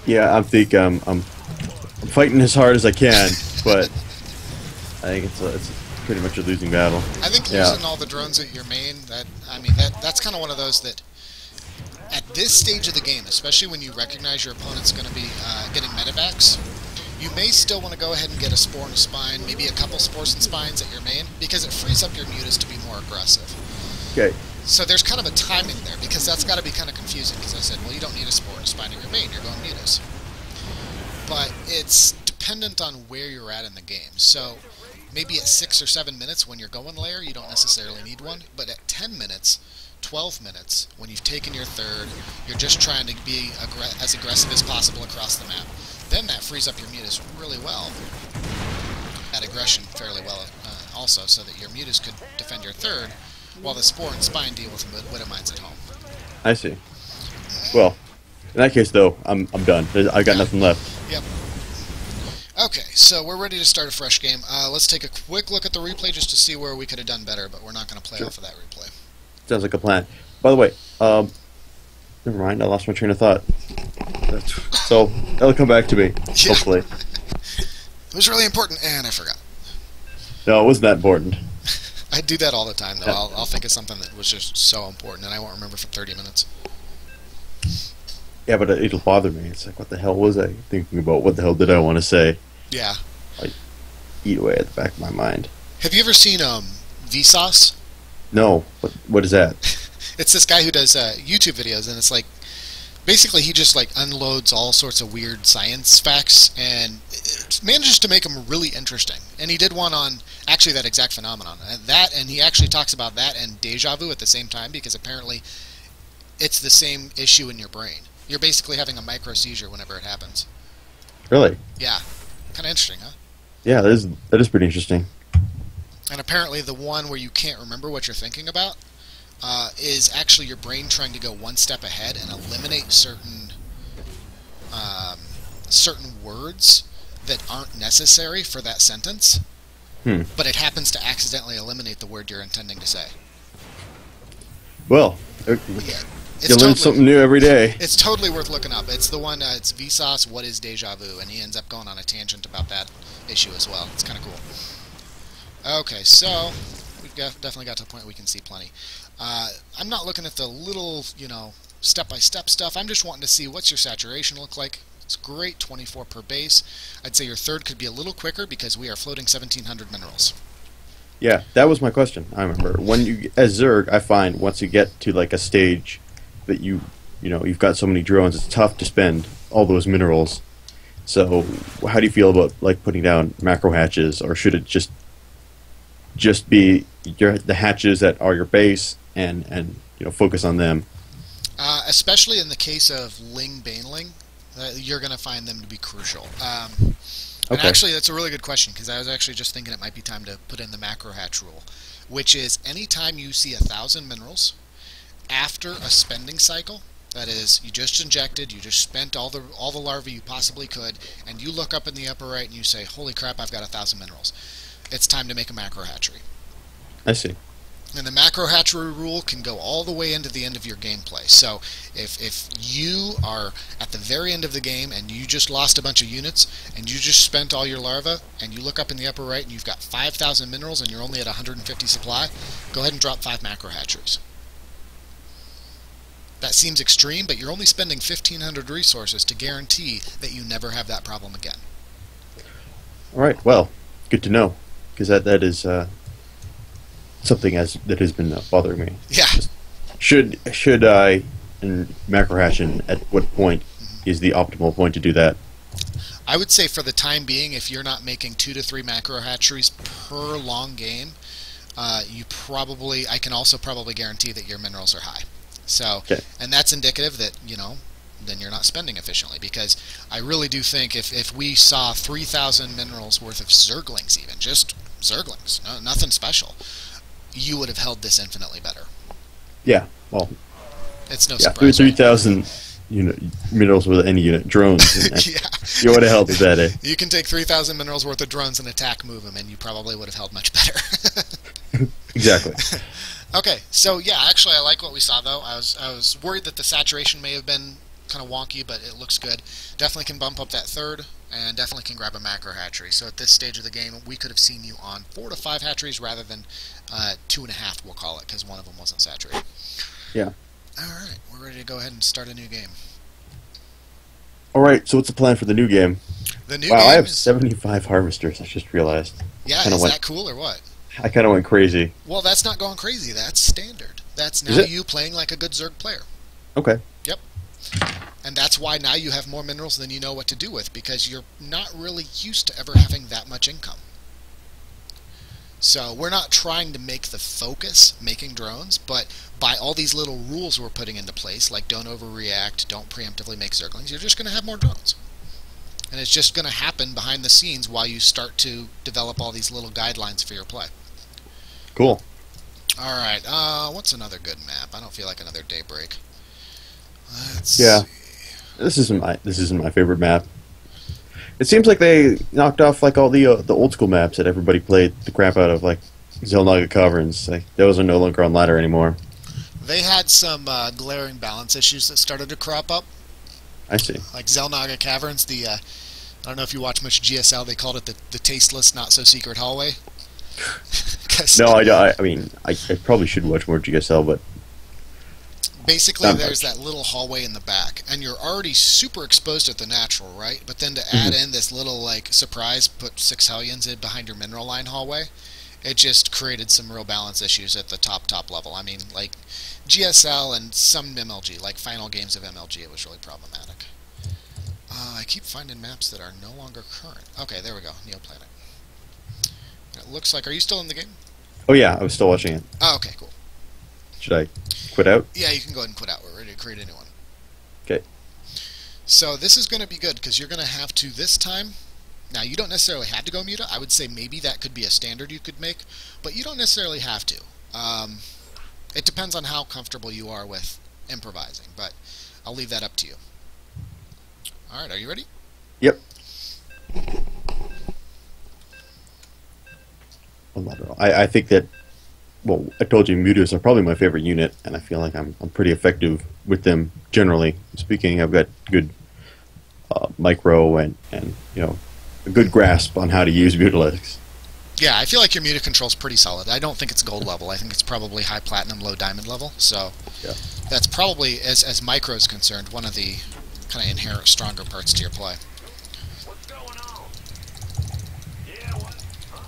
Yeah, I think I'm fighting as hard as I can, but I think it's pretty much a losing battle. I think Yeah. losing all the drones at your main, that's kind of one of those that, at this stage of the game, especially when you recognize your opponent's going to be getting medevacs, you may still want to go ahead and get a spore and a spine, maybe a couple spores and spines at your main, because it frees up your mutas to be more aggressive. Okay. So there's kind of a timing there, because that's got to be kind of confusing, because I said, well, you don't need a spore and a spine at your main, you're going mutas. But it's dependent on where you're at in the game. So maybe at 6 or 7 minutes when you're going layer, you don't necessarily need one, but at 10 minutes, 12 minutes, when you've taken your third, you're just trying to be as aggressive as possible across the map. Then that frees up your mutas really well, at aggression fairly well also, so that your mutas could defend your third, while the spore and spine deal with widow mines at home. I see. Well, in that case, though, I'm done. I got nothing left. Yep. Okay, so we're ready to start a fresh game. Let's take a quick look at the replay just to see where we could have done better, but we're not going to play off of that replay. Sounds like a plan. By the way, never mind. I lost my train of thought. So that'll come back to me. Yeah. Hopefully. It was really important, and I forgot. No, it wasn't that important. I do that all the time, though. Yeah. I'll think of something that was just so important, and I won't remember for 30 minutes. Yeah, but it'll bother me. It's like, what the hell was I thinking about? What the hell did I want to say? Yeah. Eat away at the back of my mind. Have you ever seen Vsauce? No. What is that? It's this guy who does YouTube videos, and it's like, basically he just like unloads all sorts of weird science facts, and it manages to make them really interesting. And he did one on actually that exact phenomenon. And he actually talks about that and deja vu at the same time, because apparently it's the same issue in your brain. You're basically having a micro seizure whenever it happens. Really? Yeah. Kind of interesting, huh? Yeah, that is pretty interesting. And apparently the one where you can't remember what you're thinking about is actually your brain trying to go one step ahead and eliminate certain words that aren't necessary for that sentence, but it happens to accidentally eliminate the word you're intending to say. Well, Yeah. you learn something new every day. It's totally worth looking up. It's the one, it's Vsauce, What is Deja Vu? And he ends up going on a tangent about that issue as well. It's kind of cool. Okay, so we've definitely got to a point where we can see plenty. I'm not looking at the little, step-by-step stuff. I'm just wanting to see what's your saturation look like. It's great, 24 per base. I'd say your third could be a little quicker because we are floating 1,700 minerals. Yeah, that was my question. I remember when you, as Zerg, I find once you get to like a stage that you've got so many drones, it's tough to spend all those minerals. So, how do you feel about like putting down macro hatches, or should it just be the hatches that are your base and focus on them? Especially in the case of Ling Baneling, you're going to find them to be crucial. And Okay. actually, that's a really good question, because I was actually just thinking it might be time to put in the macro hatch rule, which is anytime you see 1,000 minerals after a spending cycle, that is, you just injected, you just spent all the larvae you possibly could, and you look up in the upper right and you say, holy crap, I've got 1,000 minerals. It's time to make a macro hatchery. I see. And the macro hatchery rule can go all the way into the end of your gameplay. So if you are at the very end of the game and you just lost a bunch of units and you just spent all your larvae and you look up in the upper right and you've got 5,000 minerals and you're only at 150 supply, go ahead and drop 5 macro hatcheries. That seems extreme, but you're only spending 1,500 resources to guarantee that you never have that problem again. All right. Well, good to know, because that is something that has been bothering me. Yeah. Should I macro hatch, and at what point is the optimal point to do that? I would say for the time being, if you're not making 2 to 3 macro hatcheries per long game, I can also probably guarantee that your minerals are high. So, Okay. and that's indicative that, then you're not spending efficiently, because I really do think if we saw 3,000 minerals worth of Zerglings, even, just Zerglings, nothing special, you would have held this infinitely better. Yeah. Well. It's no Yeah. surprise. 3,000 minerals with any unit drones. Yeah. You would have held with that, eh? You can take 3,000 minerals worth of drones and attack move them, and you probably would have held much better. Exactly. Okay, so yeah, actually I like what we saw though. I was worried that the saturation may have been kind of wonky, but it looks good. Definitely can bump up that third, and definitely can grab a macro hatchery. So at this stage of the game, we could have seen you on 4 to 5 hatcheries rather than 2.5, we'll call it, because one of them wasn't saturated. Yeah. Alright, we're ready to go ahead and start a new game. Alright, so what's the plan for the new game? The new Wow, game I have is... 75 harvesters, I just realized. Yeah, Kinda is went- that cool or what? I kind of went crazy. Well, that's not going crazy. That's standard. That's now Is it? you playing like a good Zerg player. Okay. Yep. And that's why now you have more minerals than you know what to do with, because you're not really used to ever having that much income. So we're not trying to make the focus making drones, but by all these little rules we're putting into place, like don't overreact, don't preemptively make Zerglings, you're just going to have more drones. And it's just going to happen behind the scenes while you start to develop all these little guidelines for your play. Cool. Alright, what's another good map? I don't feel like another Daybreak. Let's Yeah. see. This isn't my favorite map. It seems like they knocked off like all the old school maps that everybody played the crap out of, like Zelnaga Caverns. Like, those are no longer on ladder anymore. They had some glaring balance issues that started to crop up. I see. Like Zelnaga Caverns, I don't know if you watch much GSL, they called it the tasteless, not-so-secret hallway. No, I mean, I probably should watch more GSL, but basically not there's much. that little hallway in the back, and you're already super exposed at the natural, right? But then to add in this little, like, surprise, put 6 Hellions in behind your mineral line hallway, it just created some real balance issues at the top level. I mean, like, GSL and some MLG, like final games of MLG, it was really problematic. I keep finding maps that are no longer current. Okay, there we go, Neoplanet. It looks like, are you still in the game? oh yeah, I was still watching it. Oh, okay, cool. Should I quit out? Yeah, you can go ahead and quit out. We're ready to create a new one. Okay. So this is going to be good, because you're going to have to, this time, now you don't necessarily have to go muta. I would say maybe that could be a standard you could make, but you don't necessarily have to. It depends on how comfortable you are with improvising, but I'll leave that up to you. Alright, are you ready? Yep. Well, I don't know. I think that, well, I told you mutas are probably my favorite unit, and I feel like I'm pretty effective with them generally speaking. I've got good micro and you know, a good grasp on how to use mutalisks. Yeah, I feel like your muta control's pretty solid. I don't think it's gold level. I think it's probably high platinum, low diamond level. So Yeah. that's probably, as micro is concerned, one of the kind of inherent stronger parts to your play. What's going on? Yeah, what? Huh?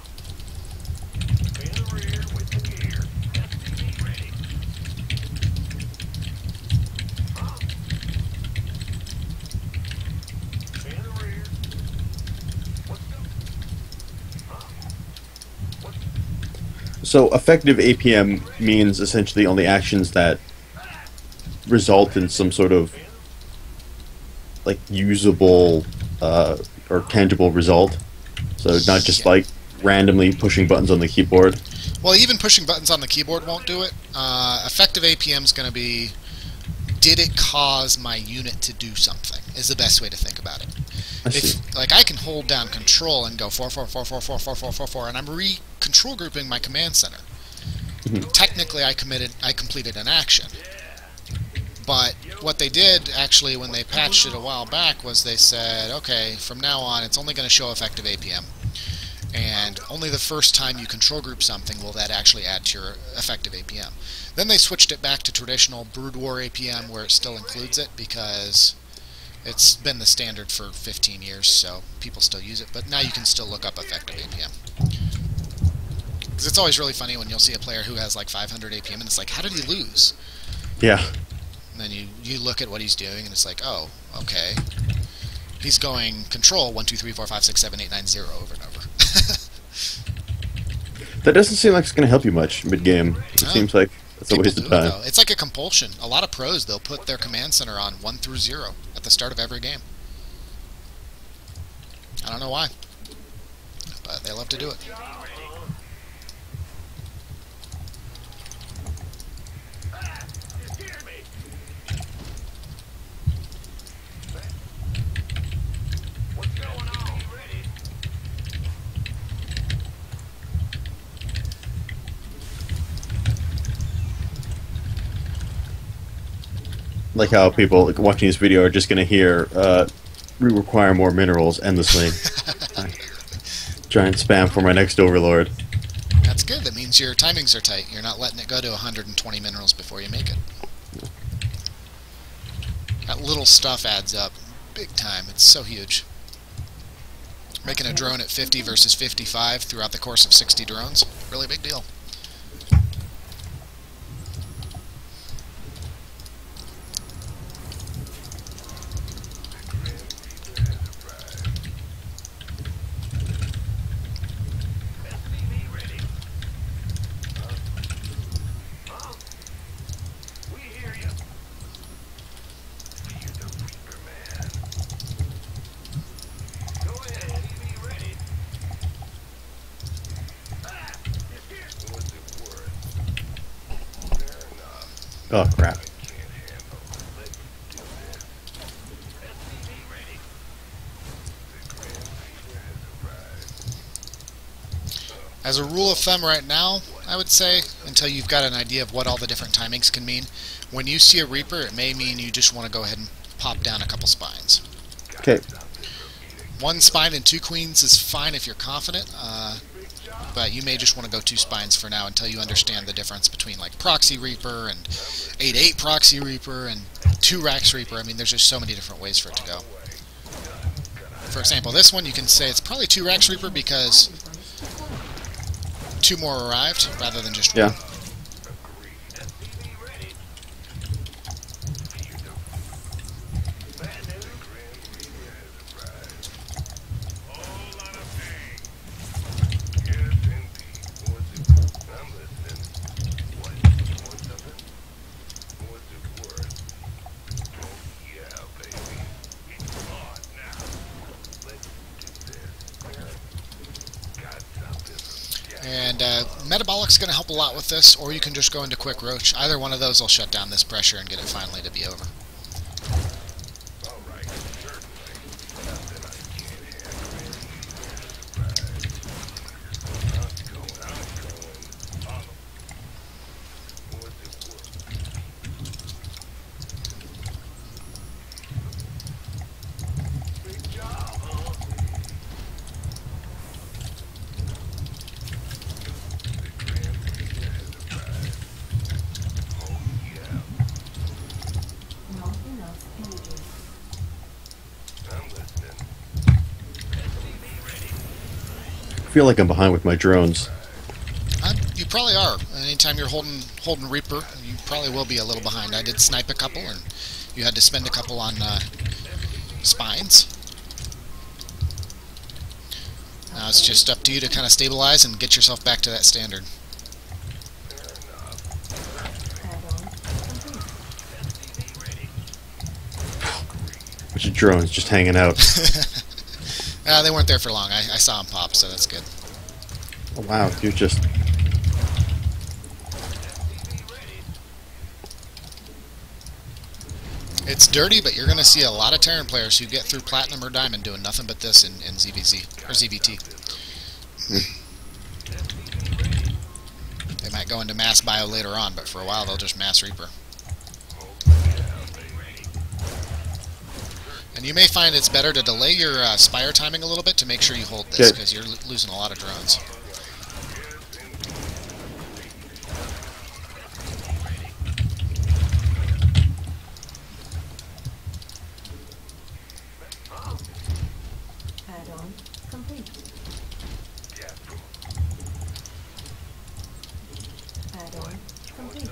In the rear with the gear. STV ready. Huh? In the rear. What's going? Huh? What's So effective APM means essentially only actions that result in some sort of like usable or tangible result. So not just Yeah. like randomly pushing buttons on the keyboard. Well, even pushing buttons on the keyboard won't do it. Effective APM is going to be, did it cause my unit to do something, is the best way to think about it. I see. If, like, I can hold down control and go 4, 4, 4, 4, 4, 4, 4, 4, 4, and I'm control grouping my command center. Technically, I completed an action. But what they did, actually, when they patched it a while back, was they said, okay, from now on, it's only going to show effective APM. And only the first time you control group something will that actually add to your effective APM. Then they switched it back to traditional Brood War APM, where it still includes it, because it's been the standard for 15 years, so people still use it. But now you can still look up effective APM. Because it's always really funny when you'll see a player who has like 500 APM, and it's like, how did he lose? Yeah. And then you look at what he's doing, and it's like, oh, okay. He's going control 1, 2, 3, 4, 5, 6, 7, 8, 9, 0 over and over. That doesn't seem like it's going to help you much mid-game. It No. seems like it's a People waste do of it, time. though. It's like a compulsion. A lot of pros, they'll put their command center on 1 through 0 at the start of every game. I don't know why, but they love to do it. you scared me? What's going on? Ready? Like how people like, watching this video are just going to hear require more minerals endlessly. I try and spam for my next overlord. That's good. That means your timings are tight. You're not letting it go to 120 minerals before you make it. That little stuff adds up big time. It's so huge. Making a drone at 50 versus 55 throughout the course of 60 drones, really big deal. Oh crap. As a rule of thumb right now, I would say, until you've got an idea of what all the different timings can mean, when you see a Reaper, it may mean you just want to go ahead and pop down a couple spines. Okay. 1 spine and 2 queens is fine if you're confident, but you may just want to go 2 spines for now until you understand the difference between like Proxy Reaper and 8-8 Proxy Reaper and 2 Rax Reaper. I mean, there's just so many different ways for it to go. For example, this one you can say it's probably 2 Rax Reaper because 2 more arrived rather than just 1. Yeah. And Metabolic's going to help a lot with this, or you can just go into Quick Roach. Either one of those will shut down this pressure and get it finally to be over. Not enough images. I feel like I'm behind with my drones. You probably are. Anytime you're holding Reaper, you probably will be a little behind. I did snipe a couple, and you had to spend a couple on spines. Now it's just up to you to kind of stabilize and get yourself back to that standard. Add-on complete. Bunch of drones just hanging out. They weren't there for long. I saw them pop, so that's good. Oh, wow, you're just... It's dirty, but you're going to see a lot of Terran players who get through Platinum or Diamond doing nothing but this in ZVZ, or ZVT. They might go into Mass Bio later on, but for a while they'll just Mass Reaper. And you may find it's better to delay your Spire timing a little bit to make sure you hold this, because you're losing a lot of drones. Add-on complete. Add-on complete.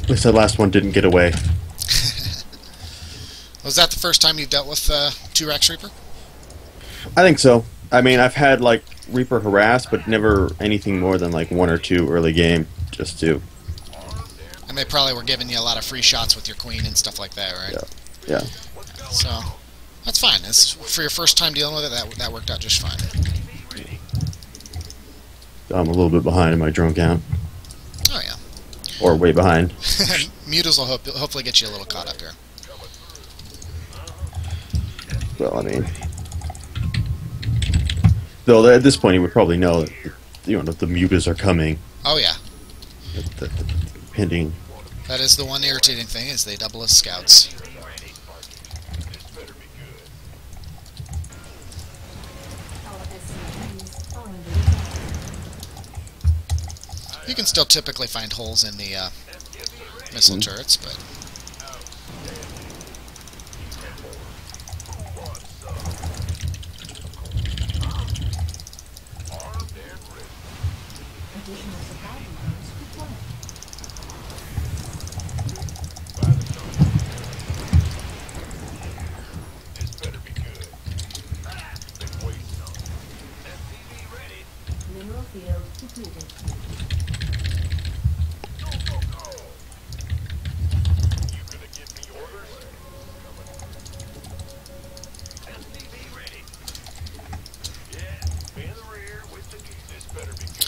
At least that last one didn't get away. Was that the first time you've dealt with 2 Rax Reaper? I think so. I mean, I've had, like, Reaper harass, but never anything more than, like, 1 or 2 early game. Just 2. And they probably were giving you a lot of free shots with your queen and stuff like that, right? Yeah. So, that's fine. For your first time dealing with it, that worked out just fine. I'm a little bit behind in my drone count. Oh, yeah. Or way behind. Mutas will hopefully get you a little caught up here. Well, I mean, though at this point he would probably know that the mutas are coming. Oh yeah, The pending. that is the one irritating thing, is they double as scouts. Our SCVs are under attack. You can still typically find holes in the missile turrets, but Additional supply depots required. Mineral field depleted.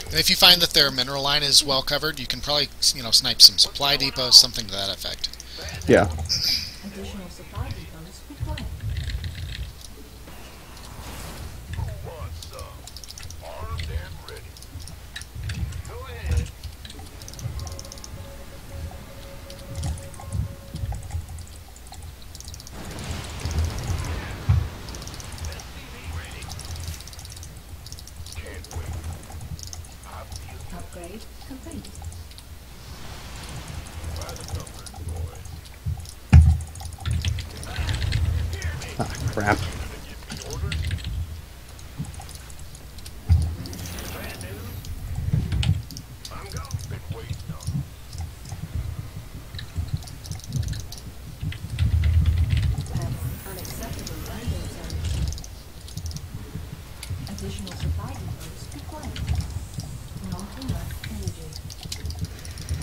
and if you find that their mineral line is well covered, you can probably snipe some supply depots, something to that effect. Yeah. Additional supply depots required. Upgrade complete. Ah, crap. Unacceptable landing zone. Additional supply depots required. Not enough energy.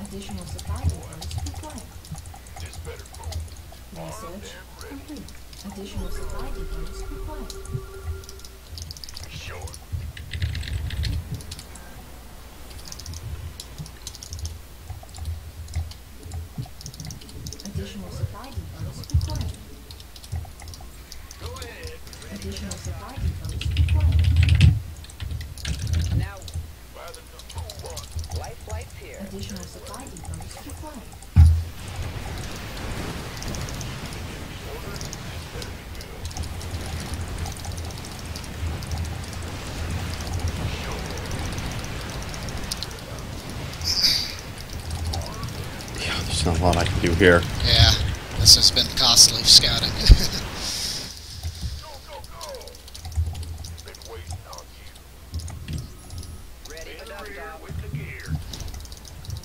Additional supply depots required. Research complete. Additional supply depots required. Additional supply depots required. Additional supply depots required. Now, life flights here. Additional supply depots required. Yeah, there's not a lot I can do here. Yeah, this has been costly scouting. Ready for dust off. Ready for dust off.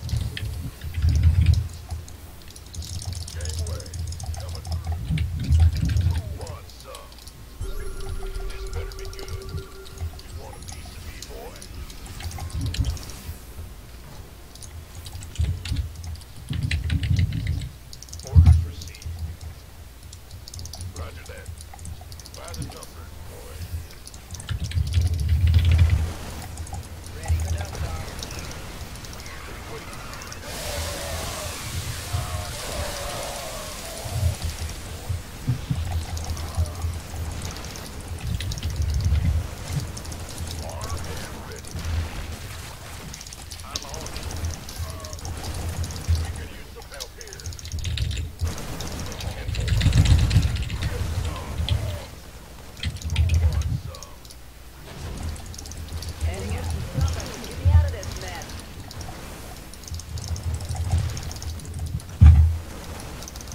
Heading out to something to get me out of this mess.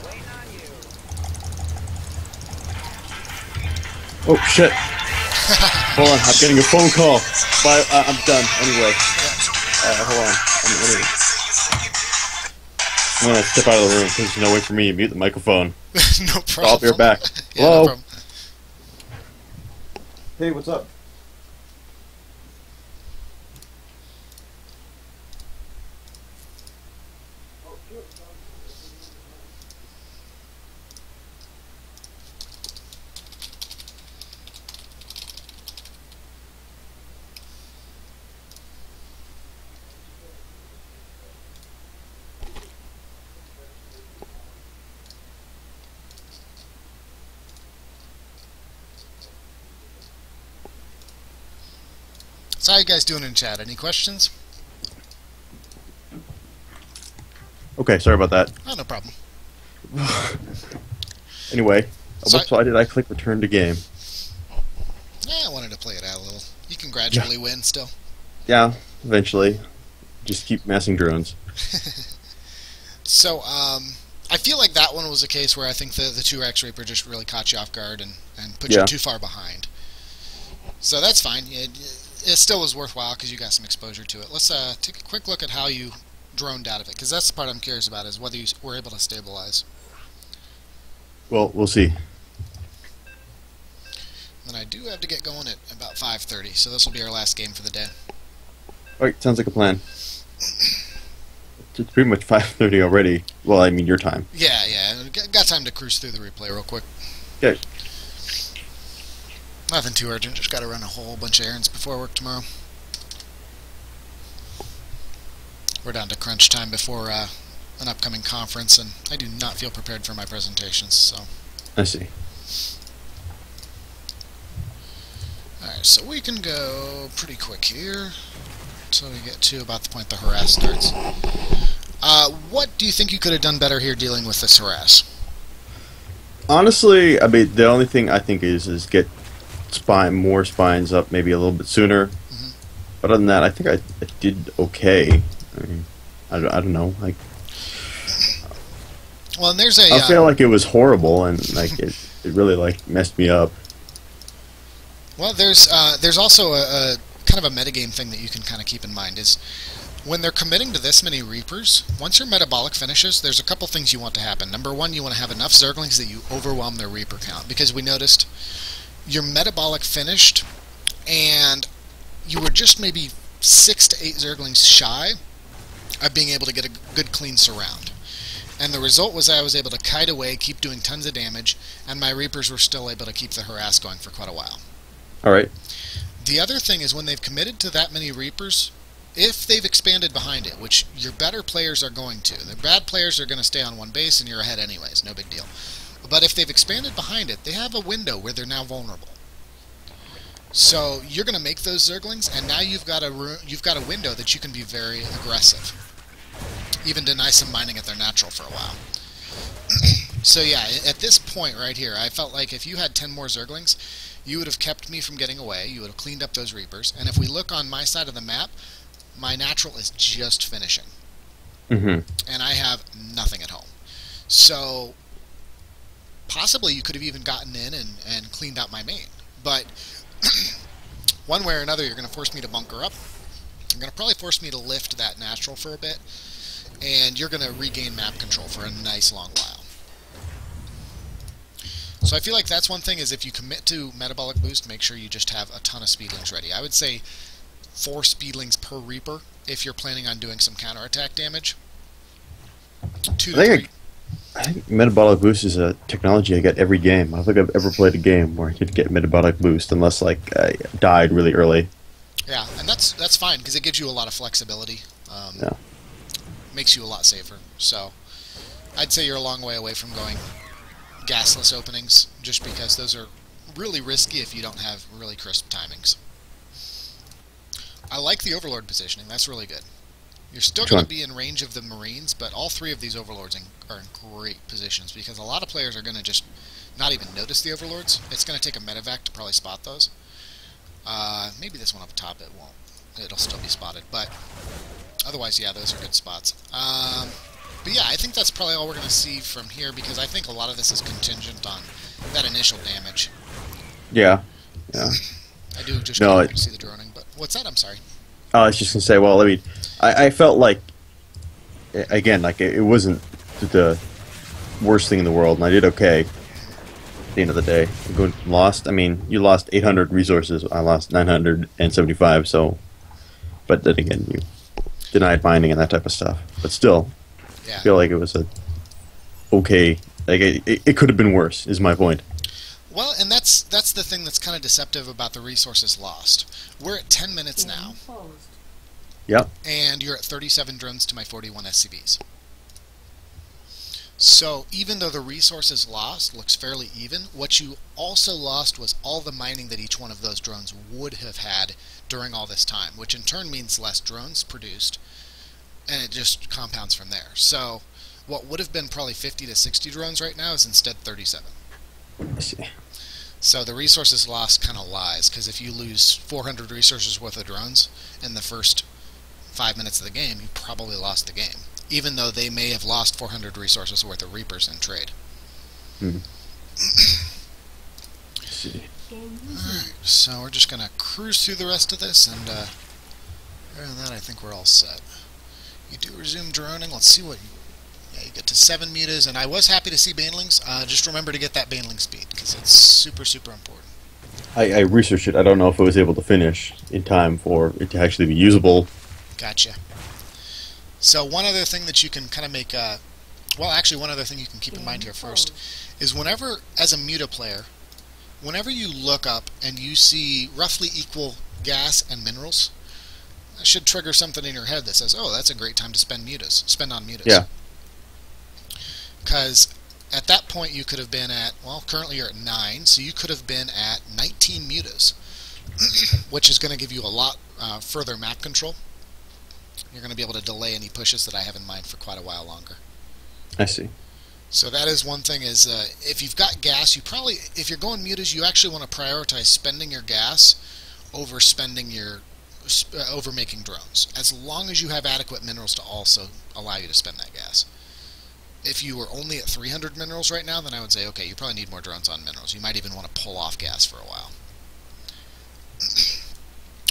Waiting on you. Oh shit! Hold on, I'm getting a phone call. Bye. I'm done. Anyway, hold on. I'm gonna step out of the room because there's no way for me to mute the microphone. No problem. I'll be right back. Yeah, no Hello. problem. Hey, what's up? So how you guys doing in chat? Any questions? Okay, sorry about that. Oh, no problem. Anyway, So why did I click return to game? I wanted to play it out a little. You can gradually win still. Yeah, eventually. Just keep massing drones. So, I feel like that one was a case where I think the 2X Reaper just really caught you off guard and put you too far behind. So that's fine. It still was worthwhile because you got some exposure to it. Let's take a quick look at how you droned out of it, because that's the part I'm curious about, is whether you were able to stabilize. Well, we'll see. And I do have to get going at about 5:30, so this will be our last game for the day. Alright, sounds like a plan. It's pretty much 5:30 already. Well, I mean your time. Yeah. Got time to cruise through the replay real quick. Okay. Nothing too urgent, just got to run a whole bunch of errands before work tomorrow. We're down to crunch time before an upcoming conference, and I do not feel prepared for my presentations, so... I see. Alright, so we can go pretty quick here, until we get to about the point the harass starts. What do you think you could have done better here dealing with this harass? Honestly, I mean, the only thing I think is get more spines up maybe a little bit sooner. Mm-hmm. But other than that, I think I did okay. I mean, I don't know. Like, Well, and there's a... I feel like it was horrible, and like it really like messed me up. Well, there's also a kind of a metagame thing that you can kind of keep in mind, is when they're committing to this many Reapers, once your metabolic finishes, there's a couple things you want to happen. Number one, you want to have enough Zerglings that you overwhelm their Reaper count, because we noticed your metabolic finished, and you were just maybe 6 to 8 Zerglings shy of being able to get a good clean surround. And the result was I was able to kite away, keep doing tons of damage, and my Reapers were still able to keep the harass going for quite a while. Alright. The other thing is, when they've committed to that many Reapers, if they've expanded behind it, which your better players are going to, the bad players are going to stay on one base and you're ahead anyways, no big deal. But if they've expanded behind it, they have a window where they're now vulnerable. So you're going to make those Zerglings, and now you've got a window that you can be very aggressive. Even deny some mining at their natural for a while. So yeah, at this point right here, I felt like if you had 10 more Zerglings, you would have kept me from getting away, you would have cleaned up those Reapers, and if we look on my side of the map, my natural is just finishing. Mm-hmm. And I have nothing at home. So possibly you could have even gotten in and cleaned out my main. But one way or another, you're going to force me to bunker up. You're going to probably force me to lift that natural for a bit, and you're going to regain map control for a nice long while. So I feel like that's one thing, is if you commit to metabolic boost, make sure you just have a ton of speedlings ready. I would say 4 speedlings per Reaper if you're planning on doing some counterattack damage. 2 to 3. I think metabolic boost is a technology I get every game. I don't think I've ever played a game where I could get metabolic boost unless like I died really early. Yeah, and that's fine, because it gives you a lot of flexibility. Yeah. Makes you a lot safer. So I'd say you're a long way away from going gasless openings, just because those are really risky if you don't have really crisp timings. I like the Overlord positioning. That's really good. You're still going to be in range of the Marines, but all 3 of these Overlords are in great positions, because a lot of players are going to just not even notice the Overlords. It's going to take a medevac to probably spot those. Maybe this one up top, it won't. It'll still be spotted, but otherwise, yeah, those are good spots. But yeah, I think that's probably all we're going to see from here, because I think a lot of this is contingent on that initial damage. Yeah. I do just want to see the droning, but what's that? I'm sorry. I was just gonna say, well, I mean, I felt like, again, like it wasn't the worst thing in the world, and I did okay at the end of the day. Lost, I mean, you lost 800 resources, I lost 975, so, but then again, you denied mining and that type of stuff. But still, Yeah. I feel like it was a okay, like it could have been worse, is my point. Well, and that's the thing that's kind of deceptive about the resources lost. We're at 10 minutes now, Yep. and you're at 37 drones to my 41 SCVs. So even though the resources lost looks fairly even, what you also lost was all the mining that each one of those drones would have had during all this time, which in turn means less drones produced, and it just compounds from there. So what would have been probably 50 to 60 drones right now is instead 37. I see. So the resources lost kind of lies, because if you lose 400 resources worth of drones in the first 5 minutes of the game, you probably lost the game, even though they may have lost 400 resources worth of Reapers in trade. Hmm. I see. Alright, so we're just going to cruise through the rest of this, and other than that, I think we're all set. You do resume droning. Let's see what you get to 7 mutas, and I was happy to see banelings. Just remember to get that baneling speed, because it's super, super important. I researched it. I don't know if I was able to finish in time for it to actually be usable. Gotcha. So one other thing that you can kind of make, well, actually one other thing you can keep in mind here first, is whenever, as a muta player, whenever you look up and you see roughly equal gas and minerals, that should trigger something in your head that says, oh, that's a great time to spend on mutas. Yeah. Because at that point you could have been at, well, currently you're at 9, so you could have been at 19 mutas, which is going to give you a lot further map control. You're going to be able to delay any pushes that I have in mind for quite a while longer. I see. So that is one thing, is if you've got gas, you probably, if you're going mutas, you actually want to prioritize spending your gas over spending your, over making drones, as long as you have adequate minerals to also allow you to spend that gas. If you were only at 300 minerals right now, then I would say, okay, you probably need more drones on minerals. You might even want to pull off gas for a while.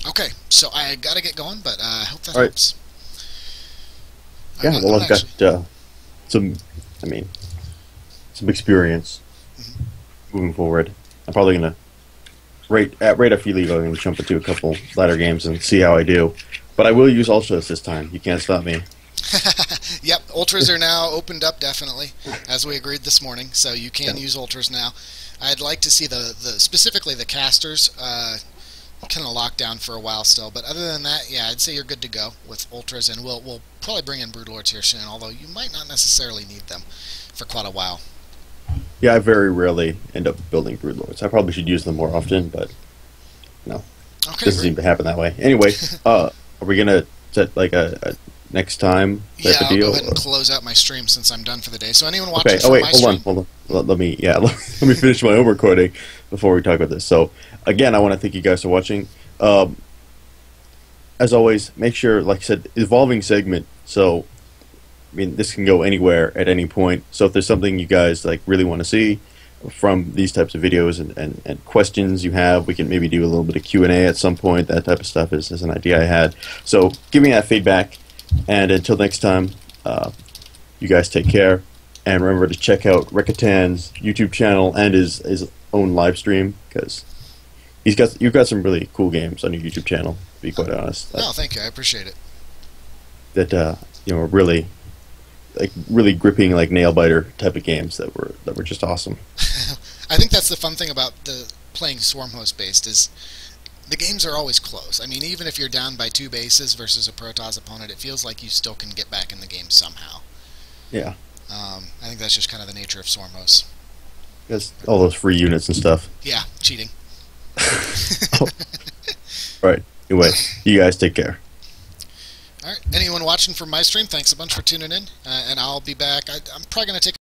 Okay, so I got to get going, but I hope that helps. Yeah, well, I've got some experience moving forward. I'm probably gonna right after you leave, I'm gonna jump into a couple ladder games and see how I do. But I will use ultras this time. You can't stop me. Yep, ultras are now opened up, definitely, as we agreed this morning. So you can use ultras now. I'd like to see specifically the casters kind of locked down for a while still, but other than that, yeah, I'd say you're good to go with ultras, and we'll probably bring in broodlords here soon, although you might not necessarily need them for quite a while. Yeah, I very rarely end up building broodlords. I probably should use them more often, but no, Okay, doesn't seem to happen that way. Anyway, are we gonna set like a next time type Yeah, of deal? I'll go ahead and close out my stream since I'm done for the day. So anyone watching Okay. from Oh wait, my hold stream, on. Let me finish my own recording before we talk about this. So again, I want to thank you guys for watching. As always, make sure, like I said, evolving segment. So I mean, this can go anywhere at any point. So if there's something you guys like really want to see from these types of videos and questions you have, we can maybe do a little bit of Q&A at some point. That type of stuff is an idea I had. So give me that feedback. And until next time, you guys take care. And remember to check out Rekatan's YouTube channel and his own live stream, because you've got some really cool games on your YouTube channel, to be quite honest. no, thank you, I appreciate it. That are really gripping, like nail biter type of games that were just awesome. I think that's the fun thing about the playing Swarm Host based, is the games are always close. I mean, even if you're down by 2 bases versus a Protoss opponent, it feels like you still can get back in the game somehow. Yeah. I think that's just kind of the nature of Swarm Hosts. That's all those free units and stuff. Yeah, cheating. Right. Anyway, you guys take care. All right. Anyone watching from my stream, thanks a bunch for tuning in, and I'll be back. I'm probably going to take